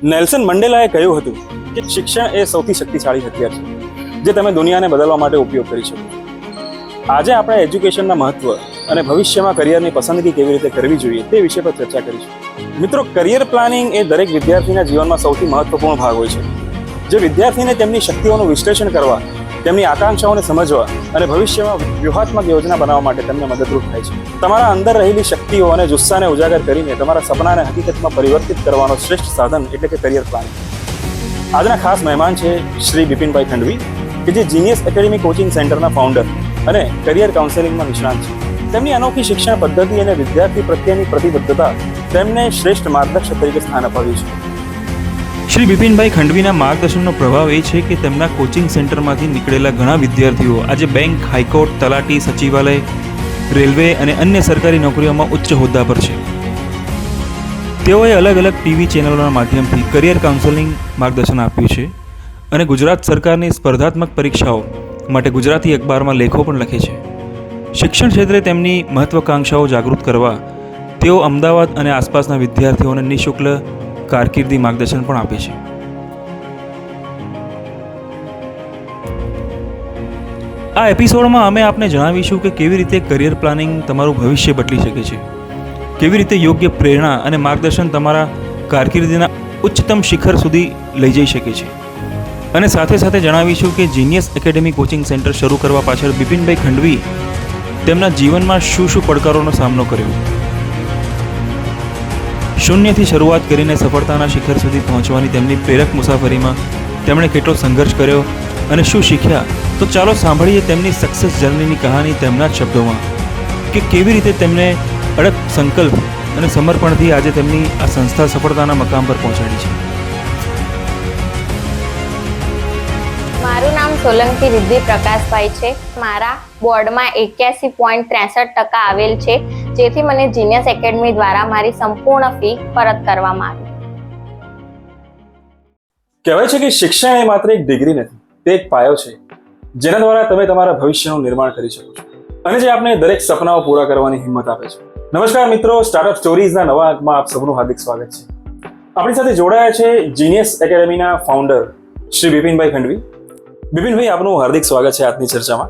Nelson મંડેલાએ કહ્યું હતું કે શિક્ષણ એ સૌથી શક્તિશાળી હથિયાર છે જે તમે દુનિયાને બદલવા માટે ઉપયોગ કરી શકો. આજે આપણે એજ્યુકેશનના મહત્વ અને ભવિષ્યમાં કરિયરની પસંદગી કેવી રીતે કરવી જોઈએ તે વિષય પર ચર્ચા કરીશું. મિત્રો, કરિયર પ્લાનિંગ એ દરેક વિદ્યાર્થીના જીવનમાં સૌથી મહત્વપૂર્ણ ભાગ હોય છે, જે વિદ્યાર્થીને તેમની શક્તિઓનું વિશ્લેષણ કરવા, તેમની આકાંક્ષાઓને સમજવા અને ભવિષ્યમાં વ્યૂહાત્મક યોજના બનાવવા માટે તેમને મદદરૂપ થાય છે. તમારા અંદર રહેલી શક્તિઓ અને જુસ્સાને ઉજાગર કરીને તમારા સપનાને હકીકતમાં પરિવર્તિત કરવાનો શ્રેષ્ઠ સાધન એટલે કે કરિયર પ્લાનિંગ. આજના ખાસ મહેમાન છે શ્રી બિપિનભાઈ ખંડવી, કે જે જીનિયસ એકેડેમી કોચિંગ સેન્ટરના ફાઉન્ડર અને કરિયર કાઉન્સેલિંગમાં નિષ્ણાત છે. તેમની અનોખી શિક્ષણ પદ્ધતિ અને વિદ્યાર્થી પ્રત્યેની પ્રતિબદ્ધતા તેમને શ્રેષ્ઠ માર્ગદર્શક તરીકે સ્થાન અપાવ્યું છે. શ્રી બિપિનભાઈ ખંડવીના માર્ગદર્શનનો પ્રભાવ એ છે કે તેમના કોચિંગ સેન્ટરમાંથી નીકળેલા ઘણા વિદ્યાર્થીઓ આજે બેંક, હાઈકોર્ટ, તલાટી, સચિવાલય, રેલવે અને અન્ય સરકારી નોકરીઓમાં ઉચ્ચ હોદ્દા પર છે. તેઓએ અલગ અલગ ટીવી ચેનલોના માધ્યમથી કરિયર કાઉન્સેલિંગ માર્ગદર્શન આપ્યું છે અને ગુજરાત સરકારની સ્પર્ધાત્મક પરીક્ષાઓ માટે ગુજરાતી અખબારમાં લેખો પણ લખે છે. શિક્ષણ ક્ષેત્રે તેમની મહત્વાકાંક્ષાઓ જાગૃત કરવા તેઓ અમદાવાદ અને આસપાસના વિદ્યાર્થીઓને નિઃશુલ્ક કારકિર્દી માર્ગદર્શન પણ આપે છે. આ એપિસોડમાં અમે આપને જણાવીશું કે કેવી રીતે કરિયર પ્લાનિંગ તમારું ભવિષ્ય બદલી શકે છે, કેવી રીતે યોગ્ય પ્રેરણા અને માર્ગદર્શન તમારા કારકિર્દીના ઉચ્ચતમ શિખર સુધી લઈ જઈ શકે છે. અને સાથે સાથે જણાવીશું કે જીનિયસ એકેડેમી કોચિંગ સેન્ટર શરૂ કરવા પાછળ બિપિનભાઈ ખંડવી તેમના જીવનમાં શું શું પડકારોનો સામનો કર્યો, શૂન્યથી શરૂઆત કરીને સફળતાના શિખર સુધી પહોંચવાની તેમની પ્રેરક મુસાફરીમાં તેમણે કેટલો સંઘર્ષ કર્યો અને શું શીખ્યા. તો ચાલો સાંભળીએ તેમની સક્સેસ જર્નીની કહાની તેમના જ શબ્દોમાં, કે કેવી રીતે તેમને અડગ સંકલ્પ અને સમર્પણથી આજે તેમની આ સંસ્થા સફળતાના મકામ પર પહોંચાડી છે. મારું નામ સોલંકી રિદ્ધિ પ્રકાશભાઈ છે. મારા બોર્ડમાં 81.63% આવેલ છે, જેથી મને જીનિયસ એકેડમી દ્વારા મારી સંપૂર્ણ ફી પરત કરવામાં આવી. કહેવાય છે કે શિક્ષણ એ માત્ર એક ડિગ્રી નથી, તે એક પાયો છે જેના દ્વારા તમે તમારા ભવિષ્યનું નિર્માણ કરી શકો છો અને જે આપને દરેક સપનાઓ પૂરા કરવાની હિંમત આપે છે. નમસ્કાર મિત્રો, સ્ટાર્ટઅપ સ્ટોરીઝના નવા અંકમાં આપ સૌનું હાર્દિક સ્વાગત છે. આપણી સાથે જોડાયા છે જીનિયસ એકેડેમીના ફાઉન્ડર શ્રી બિપિનભાઈ ખંડવી. બિપિનભાઈ, આપનું હાર્દિક સ્વાગત છે આજની ચર્ચામાં.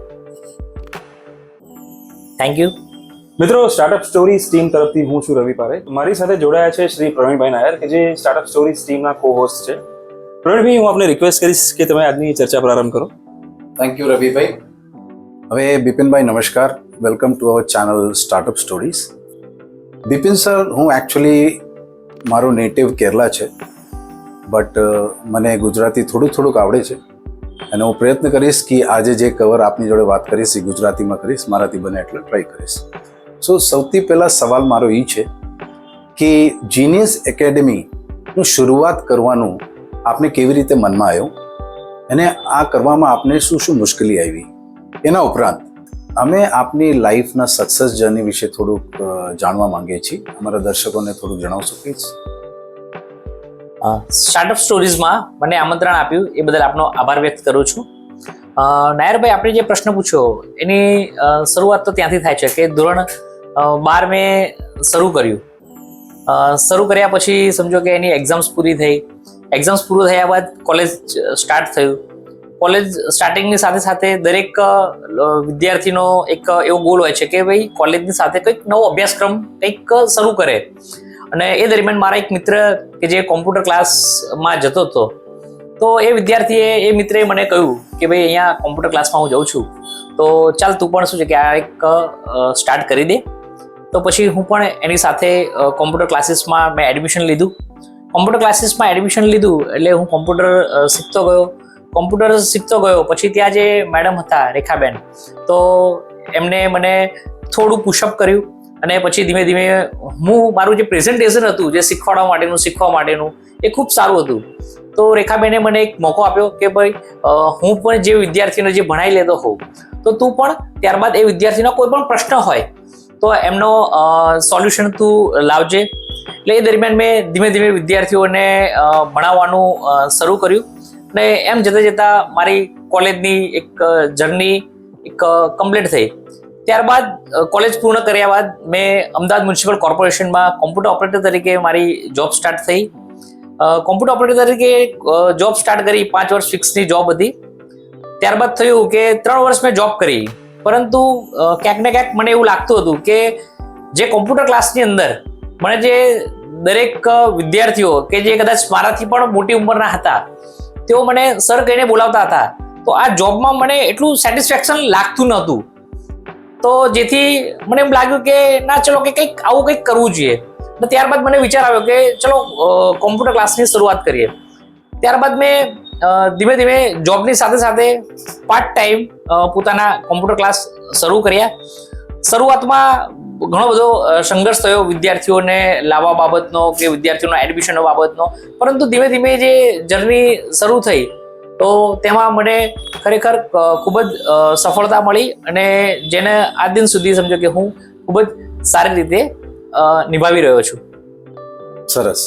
Thank you. મિત્રો, સ્ટાર્ટઅપ સ્ટોરીઝ ટીમ તરફથી હું છું રવિ પારેખ. મારી સાથે જોડાયા છે શ્રી પ્રવીણભાઈ નાયર, કે જે સ્ટાર્ટઅપ સ્ટોરીઝ ટીમના કો-હોસ્ટ છે. પ્રવીણભાઈ, હું આપને રિક્વેસ્ટ કરીશ કે તમે આજની ચર્ચા પ્રારંભ કરો. થેન્ક યુ રવિભાઈ. હવે બિપિનભાઈ નમસ્કાર, welcome to our channel startup stories. Bipin sir, હું એકચ્યુઅલી મારું નેટિવ કેરલા છે, બટ મને ગુજરાતી થોડુંક આવડે છે અને હું પ્રયત્ન કરીશ કે આજે જે કવર આપની જોડે વાત કરીશ એ ગુજરાતીમાં કરીશ, મારાથી બને એટલે ટ્રાય કરીશ. સો સૌથી પહેલાં સવાલ મારો એ છે કે જીનિયસ એકેડેમીનું શરૂઆત કરવાનું આપને કેવી રીતે મનમાં આવ્યું અને આ કરવામાં આપને શું શું મુશ્કેલી આવી. એના ઉપરાંત અમે આપની લાઈફના સક્સેસ જર્ની વિશે થોડુંક જાણવા માંગીએ છીએ. અમારા દર્શકોને થોડુંક જણાવશો પ્લીઝ? સ્ટાર્ટઅપ સ્ટોરીઝમાં મને આમંત્રણ આપ્યું એ બદલ આપનો આભાર વ્યક્ત કરું છું. નાયરભાઈ, આપણે જે પ્રશ્ન પૂછ્યો એની શરૂઆત તો ત્યાંથી થાય છે કે ધોરણ 12 મેં શરૂ કર્યું. શરૂ કર્યા પછી સમજો કે એની એક્ઝામ્સ પૂરી થઈ. એક્ઝામ્સ પૂરું થયા બાદ કોલેજ સ્ટાર્ટ થયું. કોલેજ સ્ટાર્ટિંગની સાથે સાથે દરેક વિદ્યાર્થીનો એક એવો ગોલ હોય છે કે ભાઈ કોલેજની સાથે કંઈક નવો અભ્યાસક્રમ કંઈક શરૂ કરે. અને એ દરમિયાન મારા એક મિત્ર કે જે કોમ્પ્યુટર ક્લાસમાં જતો હતો, તો એ મિત્રે મને કહ્યું કે ભાઈ અહીંયા કોમ્પ્યુટર ક્લાસમાં હું જાઉં છું, તો ચાલ તું પણ શું છે કે આ એક સ્ટાર્ટ કરી દે. તો પછી હું પણ એની સાથે કોમ્પ્યુટર ક્લાસીસમાં મેં એડમિશન લીધું. કોમ્પ્યુટર ક્લાસીસમાં એડમિશન લીધું એટલે હું કોમ્પ્યુટર શીખતો ગયો. પછી ત્યાં જે મેડમ હતા રેખાબેન, તો એમને મને થોડું પુશઅપ કર્યું અને પછી ધીમે ધીમે મારું જે પ્રેઝન્ટેશન હતું, જે શીખવા માટેનું એ ખૂબ સારું હતું. તો રેખાબેને મને એક મોકો આપ્યો કે ભાઈ હું પણ જે વિદ્યાર્થીને જે ભણાવી લેતો હોઉં, તો તું પણ ત્યારબાદ એ વિદ્યાર્થીનો કોઈ પણ પ્રશ્ન હોય તો એમનો સોલ્યુશન તું લાવજે. એટલે એ દરમિયાન મેં ધીમે ધીમે વિદ્યાર્થીઓને ભણાવવાનું શરૂ કર્યું અને એમ જતાં મારી કોલેજની એક જર્ની કમ્પ્લીટ થઈ. ત્યારબાદ કોલેજ પૂર્ણ કર્યા બાદ મેં અમદાવાદ મ્યુનિસિપલ કોર્પોરેશનમાં કોમ્પ્યુટર ઓપરેટર તરીકે મારી જોબ સ્ટાર્ટ થઈ. કોમ્પ્યુટર ઓપરેટર તરીકે જોબ સ્ટાર્ટ કરી, 5 વર્ષ ફિક્સની જોબ હતી. ત્યારબાદ થયું કે 3 વર્ષ મેં જોબ કરી, પરંતુ ક્યાંક ને ક્યાંક મને એવું લાગતું હતું કે જે કોમ્પ્યુટર ક્લાસની અંદર મને જે દરેક વિદ્યાર્થીઓ કે જે કદાચ મારાથી પણ મોટી ઉંમરના હતા, તેઓ મને સર કહીને બોલાવતા હતા, તો આ જોબમાં મને એટલું સેટિસ્ફેક્શન લાગતું નહોતું. તો જેથી મને એમ લાગ્યું કે ના, ચલો કે આવું કંઈક કરવું જોઈએ. અને ત્યારબાદ મને વિચાર આવ્યો કે ચલો કોમ્પ્યુટર ક્લાસની શરૂઆત કરીએ. ત્યારબાદ મેં ધીમે ધીમે જોબની સાથે સાથે પાર્ટ ટાઈમ પોતાના કોમ્પ્યુટર ક્લાસ શરૂ કર્યા. શરૂઆતમાં ઘણો બધો સંઘર્ષ થયો વિદ્યાર્થીઓને લાવવા બાબતનો કે વિદ્યાર્થીઓના એડમિશનો બાબતનો, પરંતુ ધીમે ધીમે જે જર્ની શરૂ થઈ તો તેમાં મને ખરેખર ખૂબ જ સફળતા મળી, અને જેને આજ દિન સુધી સમજો કે હું ખૂબ જ સારી રીતે નિભાવી રહ્યો છું. સરસ.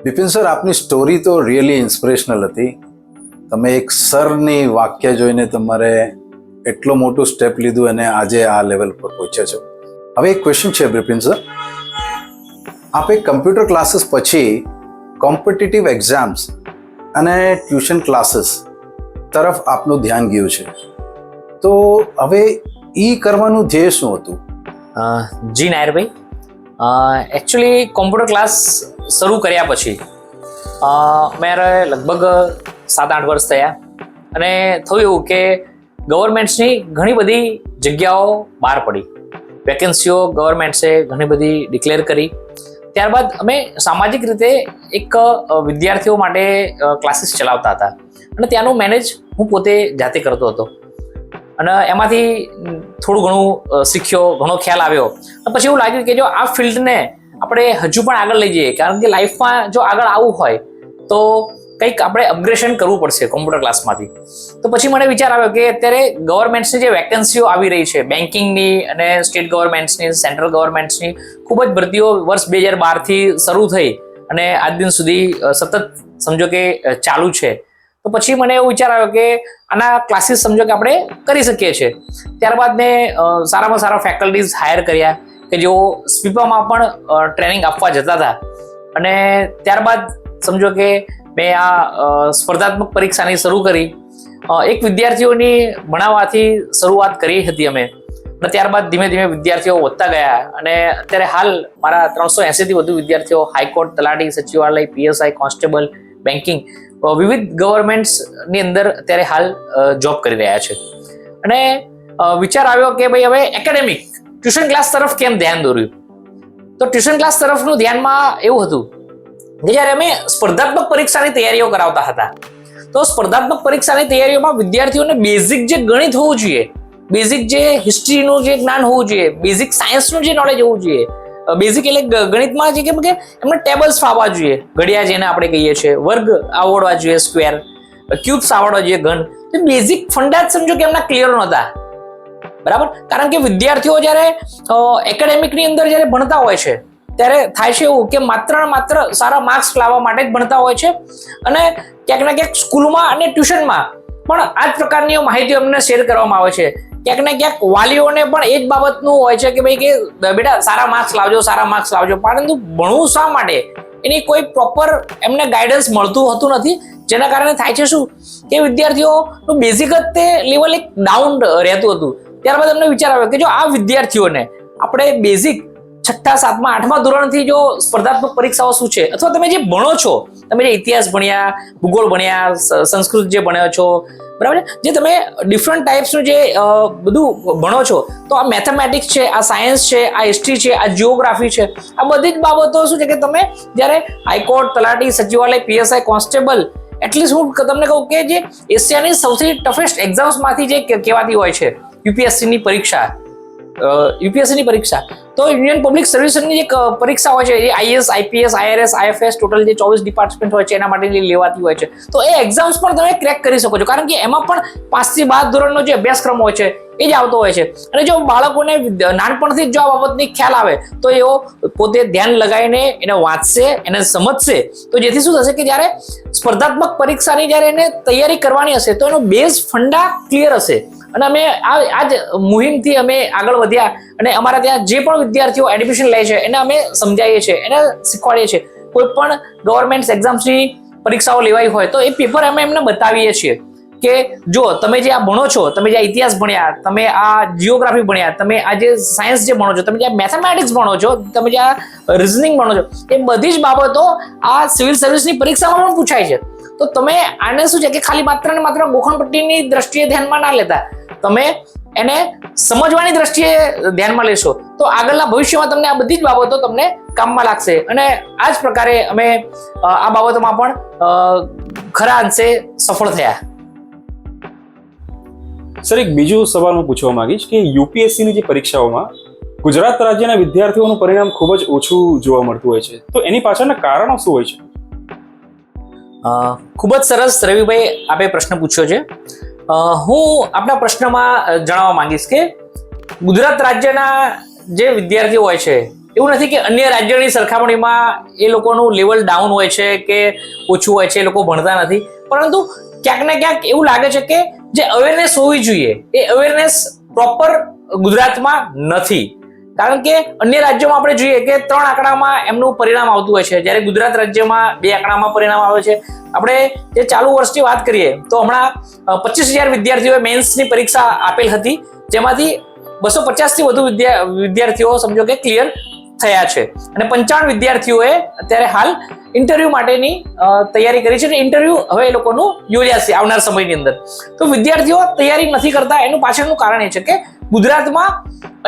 બિપિન સર, આપની સ્ટોરી તો રિયલી ઇન્સ્પિરેશનલ હતી. તમે એક સરની વાક્ય જોઈને તમારે એટલો મોટું સ્ટેપ લીધું અને આજે આ લેવલ પર પહોંચ્યા છો. હવે એક ક્વેશ્ચન છે બિપિન સર, આપે કમ્પ્યુટર ક્લાસીસ પછી કોમ્પિટિટિવ એક્ઝામ્સ અને ટ્યુશન ક્લાસીસ તરફ આપનું ધ્યાન ગયું છે, તો હવે કરવાનું ધ્યેય શું હતું? જી નાયરભાઈ, એકચ્યુઅલી કોમ્પ્યુટર ક્લાસ શરૂ કર્યા પછી મારે લગભગ 7-8 વર્ષ થયા, અને થયું એવું કે ગવર્મેન્ટ્સની ઘણી બધી જગ્યાઓ બહાર પડી, વેકેન્સીઓ ગવર્મેન્ટ્સે ઘણી બધી ડિક્લેર કરી. ત્યારબાદ અમે સામાજિક રીતે એક વિદ્યાર્થીઓ માટે ક્લાસીસ ચલાવતા હતા, અને ત્યાંનું મેનેજ હું પોતે જાતે કરતો હતો, અને એમાંથી થોડું ઘણું શીખ્યો, ઘણો ખ્યાલ આવ્યો. પછી એવું લાગ્યું કે જો આ ફિલ્ડને આપણે હજુ પણ આગળ લઈ જઈએ, કારણ કે લાઈફમાં જો આગળ આવવું હોય તો કંઈક આપણે અપગ્રેશન કરવું પડશે કોમ્પ્યુટર ક્લાસમાંથી. તો પછી મને વિચાર આવ્યો કે અત્યારે ગવર્મેન્ટ્સની જે વેકેન્સીઓ આવી રહી છે, બેન્કિંગની અને સ્ટેટ ગવર્મેન્ટ્સની, સેન્ટ્રલ ગવર્મેન્ટ્સની ખૂબ જ ભરતીઓ વર્ષ 2012થી શરૂ થઈ અને આજ દિન સુધી સતત સમજો કે ચાલુ છે. તો પછી મને એવો વિચાર આવ્યો કે આના ક્લાસીસ સમજો કે આપણે કરી શકીએ છીએ. ત્યારબાદ મેં સારામાં સારા ફેકલ્ટીઝ હાયર કર્યા કે જેઓ સ્પીપામાં પણ ટ્રેનિંગ આપવા જતા હતા, અને ત્યારબાદ સમજો કે મેં આ સ્પર્ધાત્મક પરીક્ષાની શરૂ કરી. એક વિદ્યાર્થીઓની ભણાવવાથી શરૂઆત કરી હતી અમે, અને ત્યારબાદ ધીમે ધીમે વિદ્યાર્થીઓ વધતા ગયા, અને અત્યારે હાલ મારા 380થી વધુ વિદ્યાર્થીઓ હાઈકોર્ટ, તલાટી, સચિવાલય, PSI, કોન્સ્ટેબલ, બેન્કિંગ વિવિધ ગવર્મેન્ટ્સની અંદર અત્યારે હાલ જોબ કરી રહ્યા છે. અને વિચાર આવ્યો કે ભાઈ હવે એકેડેમિક ટ્યુશન ક્લાસ તરફ કેમ ધ્યાન દોર્યું. તો ટ્યુશન ક્લાસ તરફનું ધ્યાનમાં એવું હતું કે જ્યારે અમે સ્પર્ધાત્મક પરીક્ષાની તૈયારીઓ કરાવતા હતા, તો સ્પર્ધાત્મક પરીક્ષાની તૈયારીઓમાં વિદ્યાર્થીઓને બેઝિક જે ગણિત હોવું જોઈએ, બેઝિક જે હિસ્ટ્રીનું જે જ્ઞાન હોવું જોઈએ, બેઝિક સાયન્સનું જે નોલેજ હોવું જોઈએ, બેઝિક એટલે ગણિતમાં જે કેમ કે એમને ટેબલ્સ ફાવવા જોઈએ, ઘડિયા જેને આપણે કહીએ છીએ, વર્ગ આવડવા જોઈએ, સ્ક્વેર, ક્યુબ્સ આવડવા જોઈએ, ઘન. બેઝિક ફંડા જ સમજો કે એમના ક્લિયર નહોતા, બરાબર. કારણ કે વિદ્યાર્થીઓ જ્યારે એકેડેમિકની અંદર જ્યારે ભણતા હોય છે ત્યારે થાય છે એવું કે માત્ર સારા માર્ક્સ લાવવા માટે જ ભણતા હોય છે, અને ક્યાંક ને ક્યાંક સ્કૂલમાં અને ટ્યુશનમાં પણ આ જ પ્રકારની માહિતી અમને શેર કરવામાં આવે છે. ક્યાંક ને ક્યાંક વાલીઓને પણ એ જ બાબતનું હોય છે કે ભાઈ કે બેટા સારા માર્ક્સ લાવજો, પરંતુ ભણવું શા માટે એની કોઈ પ્રોપર એમને ગાઈડન્સ મળતું હોતું નથી, જેના કારણે થાય છે શું કે વિદ્યાર્થીઓનું બેઝિક જ તે લેવલ એક ડાઉન રહેતું હતું. ત્યારબાદ અમને વિચાર આવ્યો કે જો આ વિદ્યાર્થીઓને આપણે બેઝિક 6ઠા 7મા 8મા ધોરણથી જો સ્પર્ધાત્મક પરીક્ષાઓ શું છે, અથવા તમે જે ભણો છો, તમે જે ઇતિહાસ ભણ્યા, ભૂગોળ ભણ્યા, સંસ્કૃત જે ભણ્યો છો, બરાબર, જે તમે ડિફરન્ટ ટાઈપ્સનું જે બધું ભણો છો, તો આ મેથેમેટિક્સ છે, આ સાયન્સ છે, આ હિસ્ટ્રી છે, આ જીઓગ્રાફી છે, આ બધી જ બાબતો શું છે કે તમે જ્યારે હાઈકોર્ટ, તલાટી, સચિવાલય, PSI, કોન્સ્ટેબલ, એટલીસ્ટ હું તમને કહું કે જે એશિયાની સૌથી ટફેસ્ટ એક્ઝામ્સમાંથી જે કહેવાતી હોય છે યુપીએસસીની પરીક્ષા, તો યુનિયન પબ્લિક સર્વિસની જે પરીક્ષા હોય છે, એ IAS, IPS, IRS, IFS total જે 24 ડિપાર્ટમેન્ટ હોય છે એના માટે લેવાતી હોય છે, તો એ એક્ઝામ્સ પણ તમે ક્રેક કરી શકો છો, કારણ કે એમાં પણ 5 થી 12 ધોરણનો જે અભ્યાસક્રમ હોય છે એ જ આવતો હોય છે. અને જો બાળકોને નાનપણથી જ જો આ બાબતની ખ્યાલ આવે તો એઓ પોતે ધ્યાન લગાવીને એને વાંચશે, એને સમજશે, તો જેથી શું થશે કે જ્યારે સ્પર્ધાત્મક પરીક્ષાની જ્યારે એને તૈયારી કરવાની હશે તો એનો બેઝ ફંડા ક્લિયર હશે. અને અમે આ જ મુહિમથી અમે આગળ વધ્યા, અને અમારા ત્યાં જે પણ વિદ્યાર્થીઓ એડમિશન લે છે એને અમે સમજાવીએ છીએ, એને શીખવાડીએ છીએ. કોઈ પણ ગવર્મેન્ટ એક્ઝામ્સની પરીક્ષાઓ લેવાઈ હોય તો એ પેપર અમે એમને બતાવીએ છીએ કે જો તમે જે આ ભણો છો, તમે જે આ ઇતિહાસ ભણ્યા, તમે આ જીઓગ્રાફી ભણ્યા, તમે આ જે સાયન્સ જે ભણો છો, તમે જે આ મેથેમેટિક્સ ભણો છો, તમે જે આ રિઝનિંગ ભણો છો, એ બધી જ બાબતો આ સિવિલ સર્વિસની પરીક્ષામાં પણ પૂછાય છે. તો તમે આને શું છે કે ખાલી માત્ર ને માત્ર ગોખણપટ્ટીની દ્રષ્ટિએ ધ્યાનમાં ના લેતા, તમે એને સમજવાની દ્રષ્ટિએ ધ્યાનમાં લેશો તો આગળના ભવિષ્યમાં તમને આ બધી જ બાબતો તમને કામમાં લાગશે. અને આ જ પ્રકારે અમે આ બાબતોમાં પણ ખરા અંશે સફળ થયા. સર, એક બીજું સવાલ હું પૂછવા માંગીશ કે યુપીએસસીની જે પરીક્ષાઓમાં ગુજરાત રાજ્યના વિદ્યાર્થીઓનું પરિણામ ખૂબ જ ઓછું જોવા મળતું હોય છે, તો એની પાછળના કારણો શું હોય છે? ખૂબ જ સરસ રવિભાઈ આપે પ્રશ્ન પૂછ્યો છે. હું આપણા પ્રશ્નમાં જણાવવા માંગીશ કે ગુજરાત રાજ્યના જે વિદ્યાર્થીઓ હોય છે એવું નથી કે અન્ય રાજ્યોની સરખામણીમાં એ લોકોનું લેવલ ડાઉન હોય છે કે ઓછું હોય છે, એ લોકો ભણતા નથી, પરંતુ ક્યાંક ને ક્યાંક એવું લાગે છે કે જે અવેરનેસ હોવી જોઈએ એ અવેરનેસ પ્રોપર ગુજરાતમાં નથી. કારણ કે અન્ય રાજ્યોમાં આપણે જોઈએ કે 3 આંકડામાં એમનું પરિણામ આવતું હોય છે, જ્યારે ગુજરાત રાજ્યમાં 2 આંકડામાં પરિણામ આવે છે. આપણે જે ચાલુ વર્ષની વાત કરીએ તો હમણાં 25,000 વિદ્યાર્થીઓએ મેન્સની પરીક્ષા આપેલ હતી, જેમાંથી 250 થી વધુ વિદ્યાર્થીઓ સમજો કે ક્લિયર થયા છે અને 55 વિદ્યાર્થીઓએ અત્યારે હાલ ઇન્ટરવ્યુ માટેની તૈયારી કરી છે. ઇન્ટરવ્યુ હવે એ લોકોનું યોજાશે આવનાર સમયની અંદર. તો વિદ્યાર્થીઓ તૈયારી નથી કરતા, એનું પાછળનું કારણ એ છે કે ગુજરાતમાં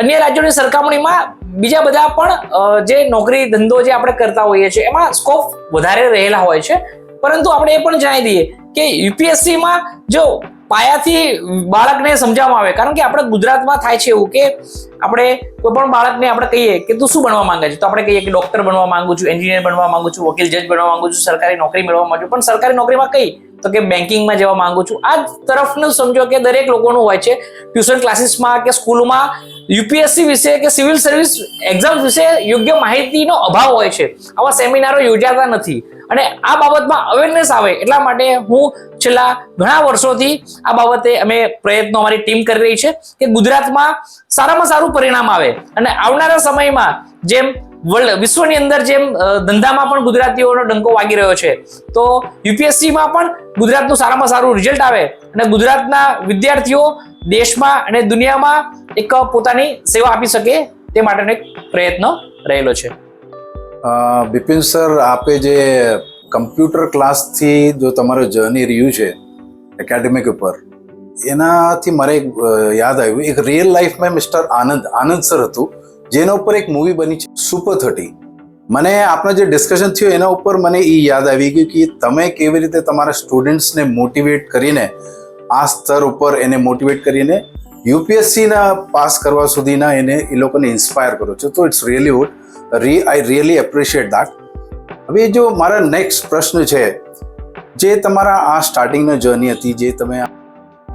અન્ય રાજ્યોની સરખામણીમાં બીજા બધા પણ જે નોકરી ધંધો જે આપણે કરતા હોઈએ છીએ એમાં સ્કોપ વધારે રહેલા હોય છે. પરંતુ આપણે એ પણ જણાવી દઈએ કે યુપીએસસીમાં જો પાયાથી બાળકને સમજાવવામાં આવે, કારણ કે આપણે ગુજરાતમાં થાય છે એવું કે આપણે કોઈ પણ બાળકને આપણે કહીએ કે તું શું બનવા માંગે છે, તો આપણે કહીએ કે ડોક્ટર બનવા માંગુ છું, એન્જિનિયર બનવા માંગુ છું, વકીલ જજ બનવા માંગુ છું, સરકારી નોકરી મેળવવા માંગુ છું. પણ સરકારી નોકરીમાં કઈ તો કે બેન્કિંગમાં જવા માંગુ છું. આ તરફનું સમજો કે દરેક લોકોનું હોય છે. ટ્યુશન ક્લાસીસમાં કે સ્કૂલમાં યુપીએસસી વિશે કે સિવિલ સર્વિસ એક્ઝામ વિશે યોગ્ય માહિતીનો અભાવ હોય છે. આવા સેમિનારો યોજાતા નથી અને આ બાબતમાં અવેરનેસ આવે એટલા માટે હું છેલ્લા ઘણા વર્ષોથી આ બાબતે અમે પ્રયત્નો અમારી ટીમ કરી રહી છે કે ગુજરાતમાં સારામાં સારું પરિણામ આવે અને આવનારા સમયમાં જેમ વિશ્વની અંદર જેમ ધંધામાં પણ ગુજરાતીઓનો ડંકો વાગી રહ્યો છે, તો યુપીએસસીમાં પણ ગુજરાતનું સારામાં સારું રિઝલ્ટ આવે અને ગુજરાતના વિદ્યાર્થીઓ દેશમાં અને દુનિયામાં એક પોતાની સેવા આપી શકે તે માટેનો એક પ્રયત્ન રહેલો છે. બિપિન સર, આપે જે કમ્પ્યુટર ક્લાસથી જો તમારો જર્ની રહ્યું છે એકેડેમિક ઉપર, એનાથી મારે એક યાદ આવ્યું, એક રિયલ લાઈફમાં મિસ્ટર આનંદ સર હતું જેના ઉપર એક મૂવી બની છે સુપર 30. મને આપણા જે ડિસ્કશન થયું એના ઉપર મને એ યાદ આવી ગયું કે તમે કેવી રીતે તમારા સ્ટુડન્ટ્સને મોટિવેટ કરીને આ સ્તર ઉપર એને મોટિવેટ કરીને યુપીએસસીના પાસ કરવા સુધીના એને એ લોકોને ઇન્સ્પાયર કરો છો. તો it's really good. I really appreciate that. હવે જો મારા નેક્સ્ટ પ્રશ્ન છે, જે તમારા આ સ્ટાર્ટિંગનો જર્ની હતી, જે તમે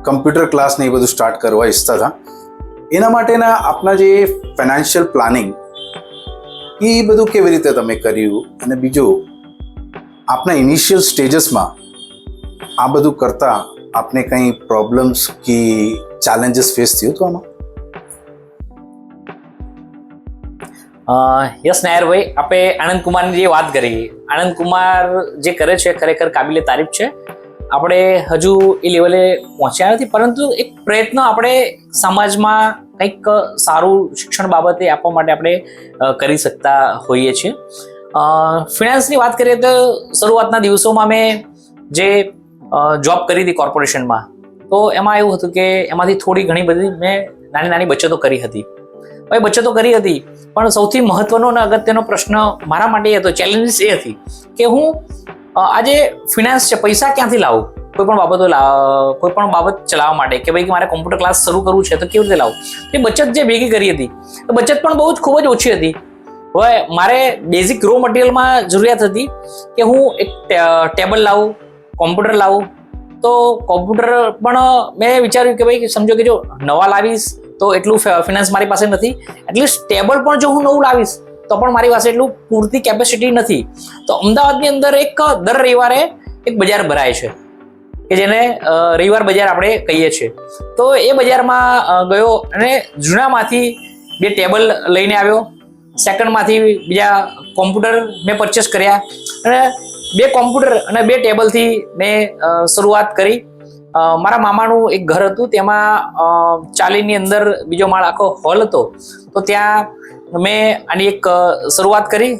કમ્પ્યુટર ક્લાસ ને એ બધું સ્ટાર્ટ કરવા ઈચ્છતા હતા, એના માટેના આપના જે ફાઇનાન્શિયલ પ્લાનિંગ એ બધું કેવી રીતે તમે કર્યું, અને બીજું આપના ઇનિશિયલ સ્ટેજસમાં આ બધું કરતા આપને કંઈ પ્રોબ્લેમ્સ કે ચેલેન્જીસ ફેસ થયું હતું આમાં? યસ નાયરભાઈ, આપણે આનંદ કુમારની જે વાત કરી, આનંદ કુમાર જે કરે છે ખરેખર કાબિલે તારીફ છે. આપણે હજુ એ લેવલે પહોંચ્યા નથી, પરંતુ એક પ્રયત્ન આપણે સમાજમાં કંઈક સારું શિક્ષણ બાબતે આપવા માટે આપણે કરી શકતા હોઈએ છીએ. ફિનાન્સની વાત કરીએ તો શરૂઆતના દિવસોમાં મેં જે જોબ કરી હતી કોર્પોરેશનમાં, તો એમાં એવું હતું કે એમાંથી થોડી ઘણી બધી મેં નાની નાની બચતો કરી હતી. હવે બચતો કરી હતી, પણ સૌથી મહત્વનો અને અગત્યનો પ્રશ્ન મારા માટે એ હતો, ચેલેન્જીસ એ હતી કે હું આજે ફિનાન્સ છે, પૈસા ક્યાંથી લાવું કોઈ પણ બાબત ચલાવવા માટે, કે ભાઈ મારે કોમ્પ્યુટર ક્લાસ શરૂ કરવું છે તો કેવી રીતે લાવું. એ બચત જે ભેગી કરી હતી, તો બચત પણ ખૂબ જ ઓછી હતી. હવે મારે બેઝિક રો મટીરિયલમાં જરૂરિયાત હતી કે હું એક ટેબલ લાવું, કોમ્પ્યુટર લાવું. તો કોમ્પ્યુટર પણ મેં વિચાર્યું કે ભાઈ સમજો કે જો નવા લાવીશ તો એટલું ફિનાન્સ મારી પાસે નથી, એટલીસ્ટ ટેબલ પણ જો હું નવું લાવીશ તો પણ મારી પાસે એટલું પૂરતી કેપેસિટી નથી. તો અમદાવાદની અંદર દર રવિવારે એક બજાર ભરાય છે કે જેને રવિવાર બજાર આપણે કહીએ છીએ. તો એ બજારમાં ગયો અને જૂનામાંથી 2 ટેબલ લઈને આવ્યો, સેકન્ડમાંથી બીજા કોમ્પ્યુટર મેં પરચેસ કર્યા અને 2 કોમ્પ્યુટર અને 2 ટેબલથી મેં શરૂઆત કરી. મારા મામાનું એક ઘર હતું, તેમાં ચાલીની અંદર બીજો માળ આખો હોલ હતો, તો ત્યાં મેં આની એક શરૂઆત કરી.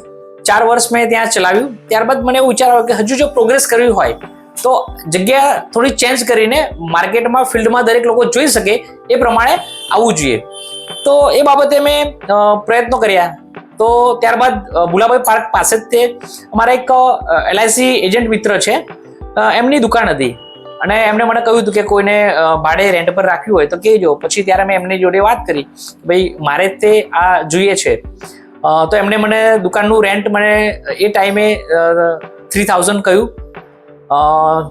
4 વર્ષ મેં ત્યાં ચલાવ્યું. ત્યારબાદ મને એવું વિચાર આવ્યો કે હજુ જો પ્રોગ્રેસ કરવી હોય તો જગ્યા થોડી ચેન્જ કરીને માર્કેટમાં, ફિલ્ડમાં દરેક લોકો જોઈ શકે એ પ્રમાણે આવવું જોઈએ. તો એ બાબતે મેં પ્રયત્નો કર્યા. તો ત્યારબાદ ભુલાભાઈ પાર્ક પાસે જ તે અમારા એક LIC એજન્ટ મિત્ર છે, એમની દુકાન હતી અને એમણે મને કહ્યું હતું કે કોઈને ભાડે રેન્ટ પર રાખ્યું હોય તો કહેજો. પછી ત્યારે મેં એમની જોડે વાત કરી, ભાઈ મારે તે આ જોઈએ છે. તો એમણે મને દુકાનનું રેન્ટ મને એ ટાઈમે 3000 કહ્યું.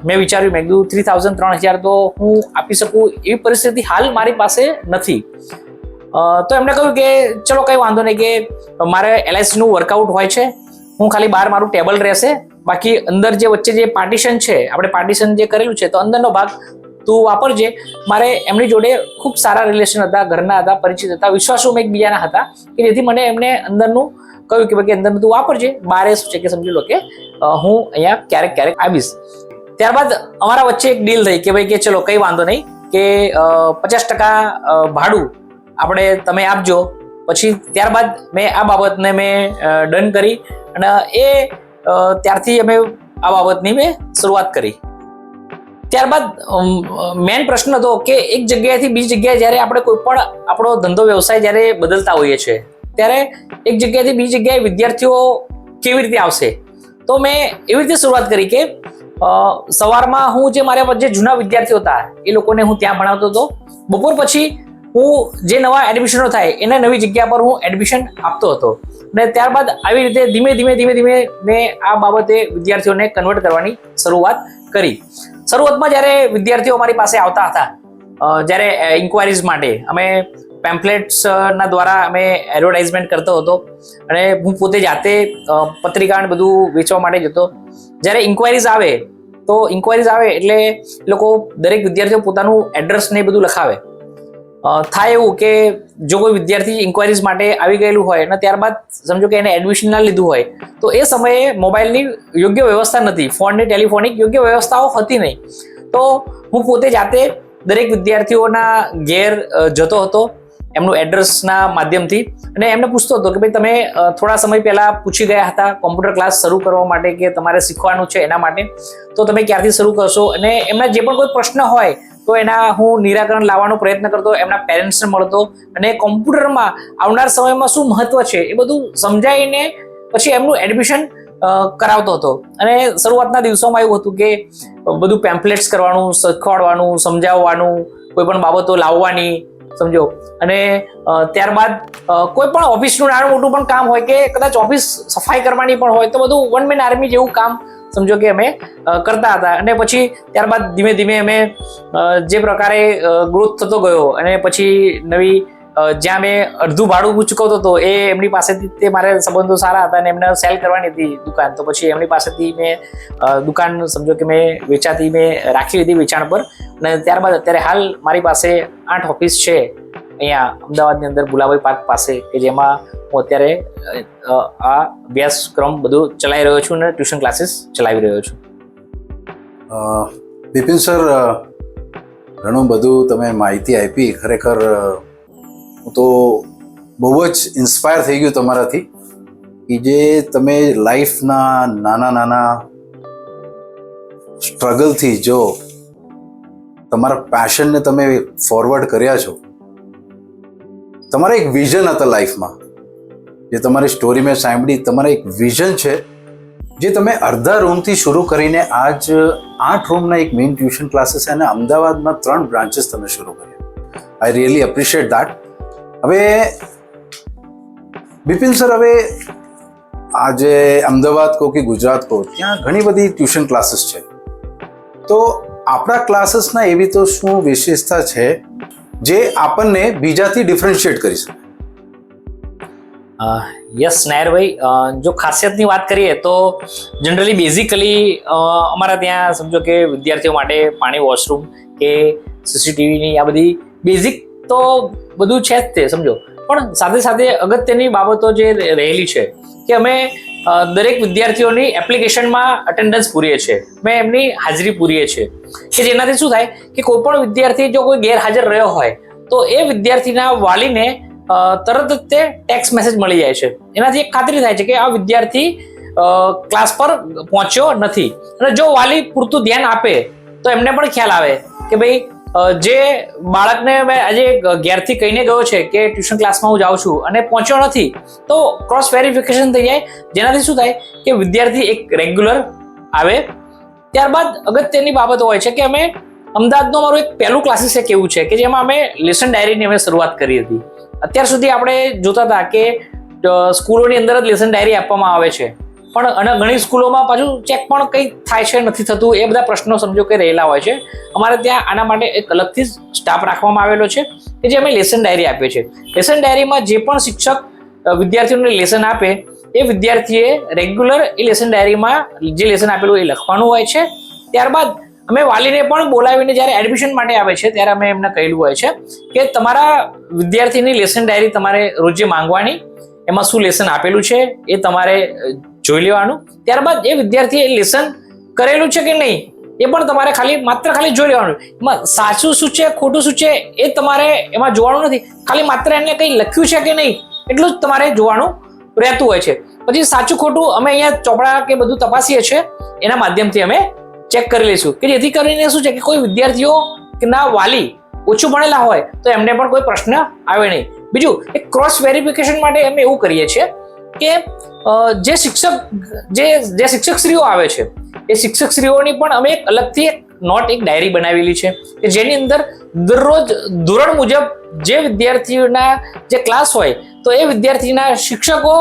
મેં વિચાર્યું, મેં કીધું 3000 3000 તો હું આપી શકું એવી પરિસ્થિતિ હાલ મારી પાસે નથી. તો એમણે કહ્યું કે ચલો કંઈ વાંધો નહીં, કે મારે LIC નું વર્કઆઉટ હોય છે, હું ખાલી બહાર મારું ટેબલ રહેશે, બાકી અંદર જે વચ્ચે જે પાર્ટીશન છે, આપણે પાર્ટીશન જે કરેલું છે, તો અંદરનો ભાગ તું વાપરજે. મારે એમની જોડે ખૂબ સારા રિલેશન હતા, ઘરના હતા, પરિચિત હતા, વિશ્વાસુ એકબીજાના હતા, કે જેથી મને એમને અંદરનું કહ્યું કે ભાઈ અંદરનું તું વાપરજે, બહાર શું છે કે સમજી લો કે હું અહીંયા ક્યારેક આવીશ. ત્યારબાદ અમારા વચ્ચે એક ડીલ થઈ કે ભાઈ કે ચલો કંઈ વાંધો નહીં, કે 50% ભાડું આપણે તમે આપજો. પછી ત્યારબાદ મેં આ બાબતને મેં ડન કરી અને ત્યારથી અમે આ બાબતની મેં શરૂઆત કરી. ત્યારબાદ મેઇન પ્રશ્ન હતો કે એક જગ્યાએથી બીજી જગ્યાએ જ્યારે આપણે કોઈ પણ આપણો ધંધો વ્યવસાય જ્યારે બદલતા હોઈએ છીએ, ત્યારે એક જગ્યાએથી બીજી જગ્યાએ વિદ્યાર્થીઓ કેવી રીતે આવશે. તો મેં એવી રીતે શરૂઆત કરી કે સવારમાં હું જે મારા જે જૂના વિદ્યાર્થીઓ હતા એ લોકોને હું ત્યાં ભણાવતો હતો. બપોર પછી હું જે નવા એડમિશનો થાય એને નવી જગ્યા પર હું એડમિશન આપતો હતો. અને ત્યારબાદ આવી રીતે ધીમે ધીમે મેં આ બાબતે વિદ્યાર્થીઓને કન્વર્ટ કરવાની શરૂઆત કરી. શરૂઆતમાં જ્યારે વિદ્યાર્થીઓ અમારી પાસે આવતા હતા, જ્યારે ઇન્ક્વાયરીઝ માટે અમે પેમ્પલેટ્સના દ્વારા અમે એડવર્ટાઇઝમેન્ટ કરતો હતો અને હું પોતે જાતે પત્રિકા બધું વેચવા માટે જતો. જ્યારે ઇન્ક્વાયરીઝ આવે એટલે લોકો દરેક વિદ્યાર્થીઓ પોતાનું એડ્રેસ ને બધું લખાવે. થાય એવું કે જો કોઈ વિદ્યાર્થી ઇન્ક્વાયરીઝ માટે આવી ગયેલું હોય અને ત્યારબાદ સમજો કે એને એડમિશન ના લીધું હોય, તો એ સમયે મોબાઈલની યોગ્ય વ્યવસ્થા નથી, ફોનની ટેલિફોનિક યોગ્ય વ્યવસ્થાઓ હતી નહીં. તો હું પોતે જાતે દરેક વિદ્યાર્થીઓના ઘેર જતો હતો એમનું એડ્રેસના માધ્યમથી અને એમને પૂછતો હતો કે ભાઈ તમે થોડા સમય પહેલા પૂછી ગયા હતા કોમ્પ્યુટર ક્લાસ શરૂ કરવા માટે કે તમારે શીખવાનું છે એના માટે, તો તમે ક્યારથી શરૂ કરશો, અને એમના જે પણ કોઈ પ્રશ્ન હોય તો એના હું નિરાકરણ લાવવાનો પ્રયત્ન કરતો, એમના પેરેન્ટ્સને મળતો અને કોમ્પ્યુટરમાં આવનાર સમયમાં શું મહત્વ છે એ બધું સમજાવીને પછી એમનું એડમિશન કરાવતો હતો. અને શરૂઆતના દિવસોમાં એવું હતું કે બધું પેમ્પલેટ્સ કરવાનું, શીખવાડવાનું, સમજાવવાનું, કોઈ પણ બાબતો લાવવાની, સમજો. અને ત્યારબાદ કોઈ પણ ઓફિસનું નાનું મોટું પણ કામ હોય કે કદાચ ઓફિસ સફાઈ કરવાની પણ હોય, તો બધું 1 મેન આર્મી જેવું કામ સમજો કે અમે કરતા હતા. અને પછી ત્યારબાદ ધીમે ધીમે અમે જે પ્રકારે ગ્રોથ થતો ગયો અને પછી નવી જ્યાં મેં અડધું ભાડું ચૂકવતો હતો એ એમની પાસેથી, તે મારે સંબંધો સારા હતા અને એમને સેલ કરવાની હતી દુકાન, તો પછી એમની પાસેથી મેં દુકાન સમજો કે મેં વેચાતી મેં રાખી લીધી વેચાણ પર. અને ત્યારબાદ અત્યારે હાલ મારી પાસે 8 ઓફિસ છે અહીંયા અમદાવાદની અંદર ભુલાભાઈ પાર્ક પાસે, કે જેમાં હું અત્યારે આ અભ્યાસક્રમ બધું ચલાવી રહ્યો છું અને ટ્યુશન ક્લાસીસ ચલાવી રહ્યો છું. બિપિન સર, ઘણું બધું તમે માહિતી આપી. ખરેખર હું તો બહુ જ ઇન્સ્પાયર થઈ ગયું તમારાથી, કે જે તમે લાઈફના નાના સ્ટ્રગલથી જો તમારા પેશનને તમે ફોરવર્ડ કર્યા છો. તમારા એક વિઝન હતા લાઈફમાં, જે તમારી સ્ટોરી મેં સાંભળી. તમારા એક વિઝન છે જે તમે અડધા રૂમથી શરૂ કરીને આજ 8 રૂમના એક મેઇન ટ્યુશન ક્લાસીસ અને અમદાવાદમાં 3 બ્રાન્ચીસ તમે શરૂ કર્યા. આઈ રિયલી એપ્રિશિએટ દેટ. હવે બિપિન સર, હવે આજે અમદાવાદ કહો કે ગુજરાત કહો, ત્યાં ઘણી બધી ટ્યુશન ક્લાસીસ છે. તો આપણા ક્લાસીસના એવી તો શું વિશેષતા છે જે આપણને બીજાથી ડિફરન્શિએટ કરી શકે? યસ નાયરભાઈ, જો ખાસિયતની વાત કરીએ તો જનરલી બેઝિકલી અમારા ત્યાં સમજો કે વિદ્યાર્થીઓ માટે પાણી, વોશરૂમ કે CCTVની આ બધી બેઝિક તો બધું છે જ તે સમજો. પણ સાથે સાથે અગત્યની બાબતો જે રહેલી છે કે અમે દરેક વિદ્યાર્થીઓની એપ્લિકેશનમાં અટેન્ડન્સ પૂરીએ છીએ, મેં એમની હાજરી પૂરીએ છીએ, કે જેનાથી શું થાય કે કોઈ પણ વિદ્યાર્થી જો કોઈ ગેરહાજર રહ્યો હોય તો એ વિદ્યાર્થીના વાલીને તરત જ તે ટેક્સ્ટ મેસેજ મળી જાય છે. એનાથી એક ખાતરી થાય છે કે આ વિદ્યાર્થી ક્લાસ પર પહોંચ્યો નથી. અને જો વાલી પૂરતું ધ્યાન આપે તો એમને પણ ખ્યાલ આવે કે ભાઈ જે બાળકને મેં આજે ઘેરથી કહીને ગયો છે કે ટ્યુશન ક્લાસમાં હું જાઉં છું અને પહોંચ્યો નથી, તો ક્રોસ વેરિફિકેશન થઈ જાય, જેનાથી શું થાય કે વિદ્યાર્થી એક રેગ્યુલર આવે. ત્યારબાદ અગત્યની બાબત હોય છે કે અમે અમદાવાદનું અમારું એક પહેલું ક્લાસીસ એક એવું છે કે જેમાં અમે લેસન ડાયરીની અમે શરૂઆત કરી હતી. અત્યાર સુધી આપણે જોતા હતા કે સ્કૂલોની અંદર જ લેસન ડાયરી આપવામાં આવે છે, પણ અને ઘણી સ્કૂલોમાં પાછું ચેક પણ કંઈ થાય છે નથી થતું, એ બધા પ્રશ્નો સમજો કે રહેલા હોય છે. અમારે ત્યાં આના માટે એક અલગથી સ્ટાફ રાખવામાં આવેલો છે કે જે અમે લેસન ડાયરી આપીએ છીએ. લેસન ડાયરીમાં જે પણ શિક્ષક વિદ્યાર્થીઓને લેસન આપે એ વિદ્યાર્થીએ રેગ્યુલર એ લેસન ડાયરીમાં જે લેસન આપેલું એ લખવાનું હોય છે. ત્યારબાદ અમે વાલીને પણ બોલાવીને જ્યારે એડમિશન માટે આવે છે ત્યારે અમે એમને કહેલું હોય છે કે તમારા વિદ્યાર્થીની લેસન ડાયરી તમારે રોજે માંગવાની, એમાં શું લેસન આપેલું છે એ તમારે જોઈ લેવાનું. ત્યારબાદ એ વિદ્યાર્થીએ લેસન કરેલું છે કે નહીં એ પણ તમારે માત્ર જોઈ લેવાનું. એમાં સાચું શું છે ખોટું શું છે એ તમારે એમાં જોવાનું નથી, ખાલી માત્ર એને કંઈ લખ્યું છે કે નહીં એટલું જ તમારે જોવાનું રહેતું હોય છે. પછી સાચું ખોટું અમે અહીંયા ચોપડા કે બધું તપાસીએ છીએ, એના માધ્યમથી અમે ચેક કરી લઈશું કે જેથી કરીને શું છે કે કોઈ વિદ્યાર્થીઓ ના વાલી ઓછું ભણેલા હોય તો એમને પણ કોઈ પ્રશ્ન આવે નહીં. બીજું એક ક્રોસ વેરિફિકેશન માટે અમે એવું કરીએ છીએ કે જે શિક્ષકશ્રીઓ આવે છે એ શિક્ષકશ્રીઓની પણ અમે એક અલગથી એક ડાયરી બનાવેલી છે કે જેની અંદર દરરોજ ધોરણ મુજબ જે વિદ્યાર્થીઓના જે ક્લાસ હોય તો એ વિદ્યાર્થીના શિક્ષકો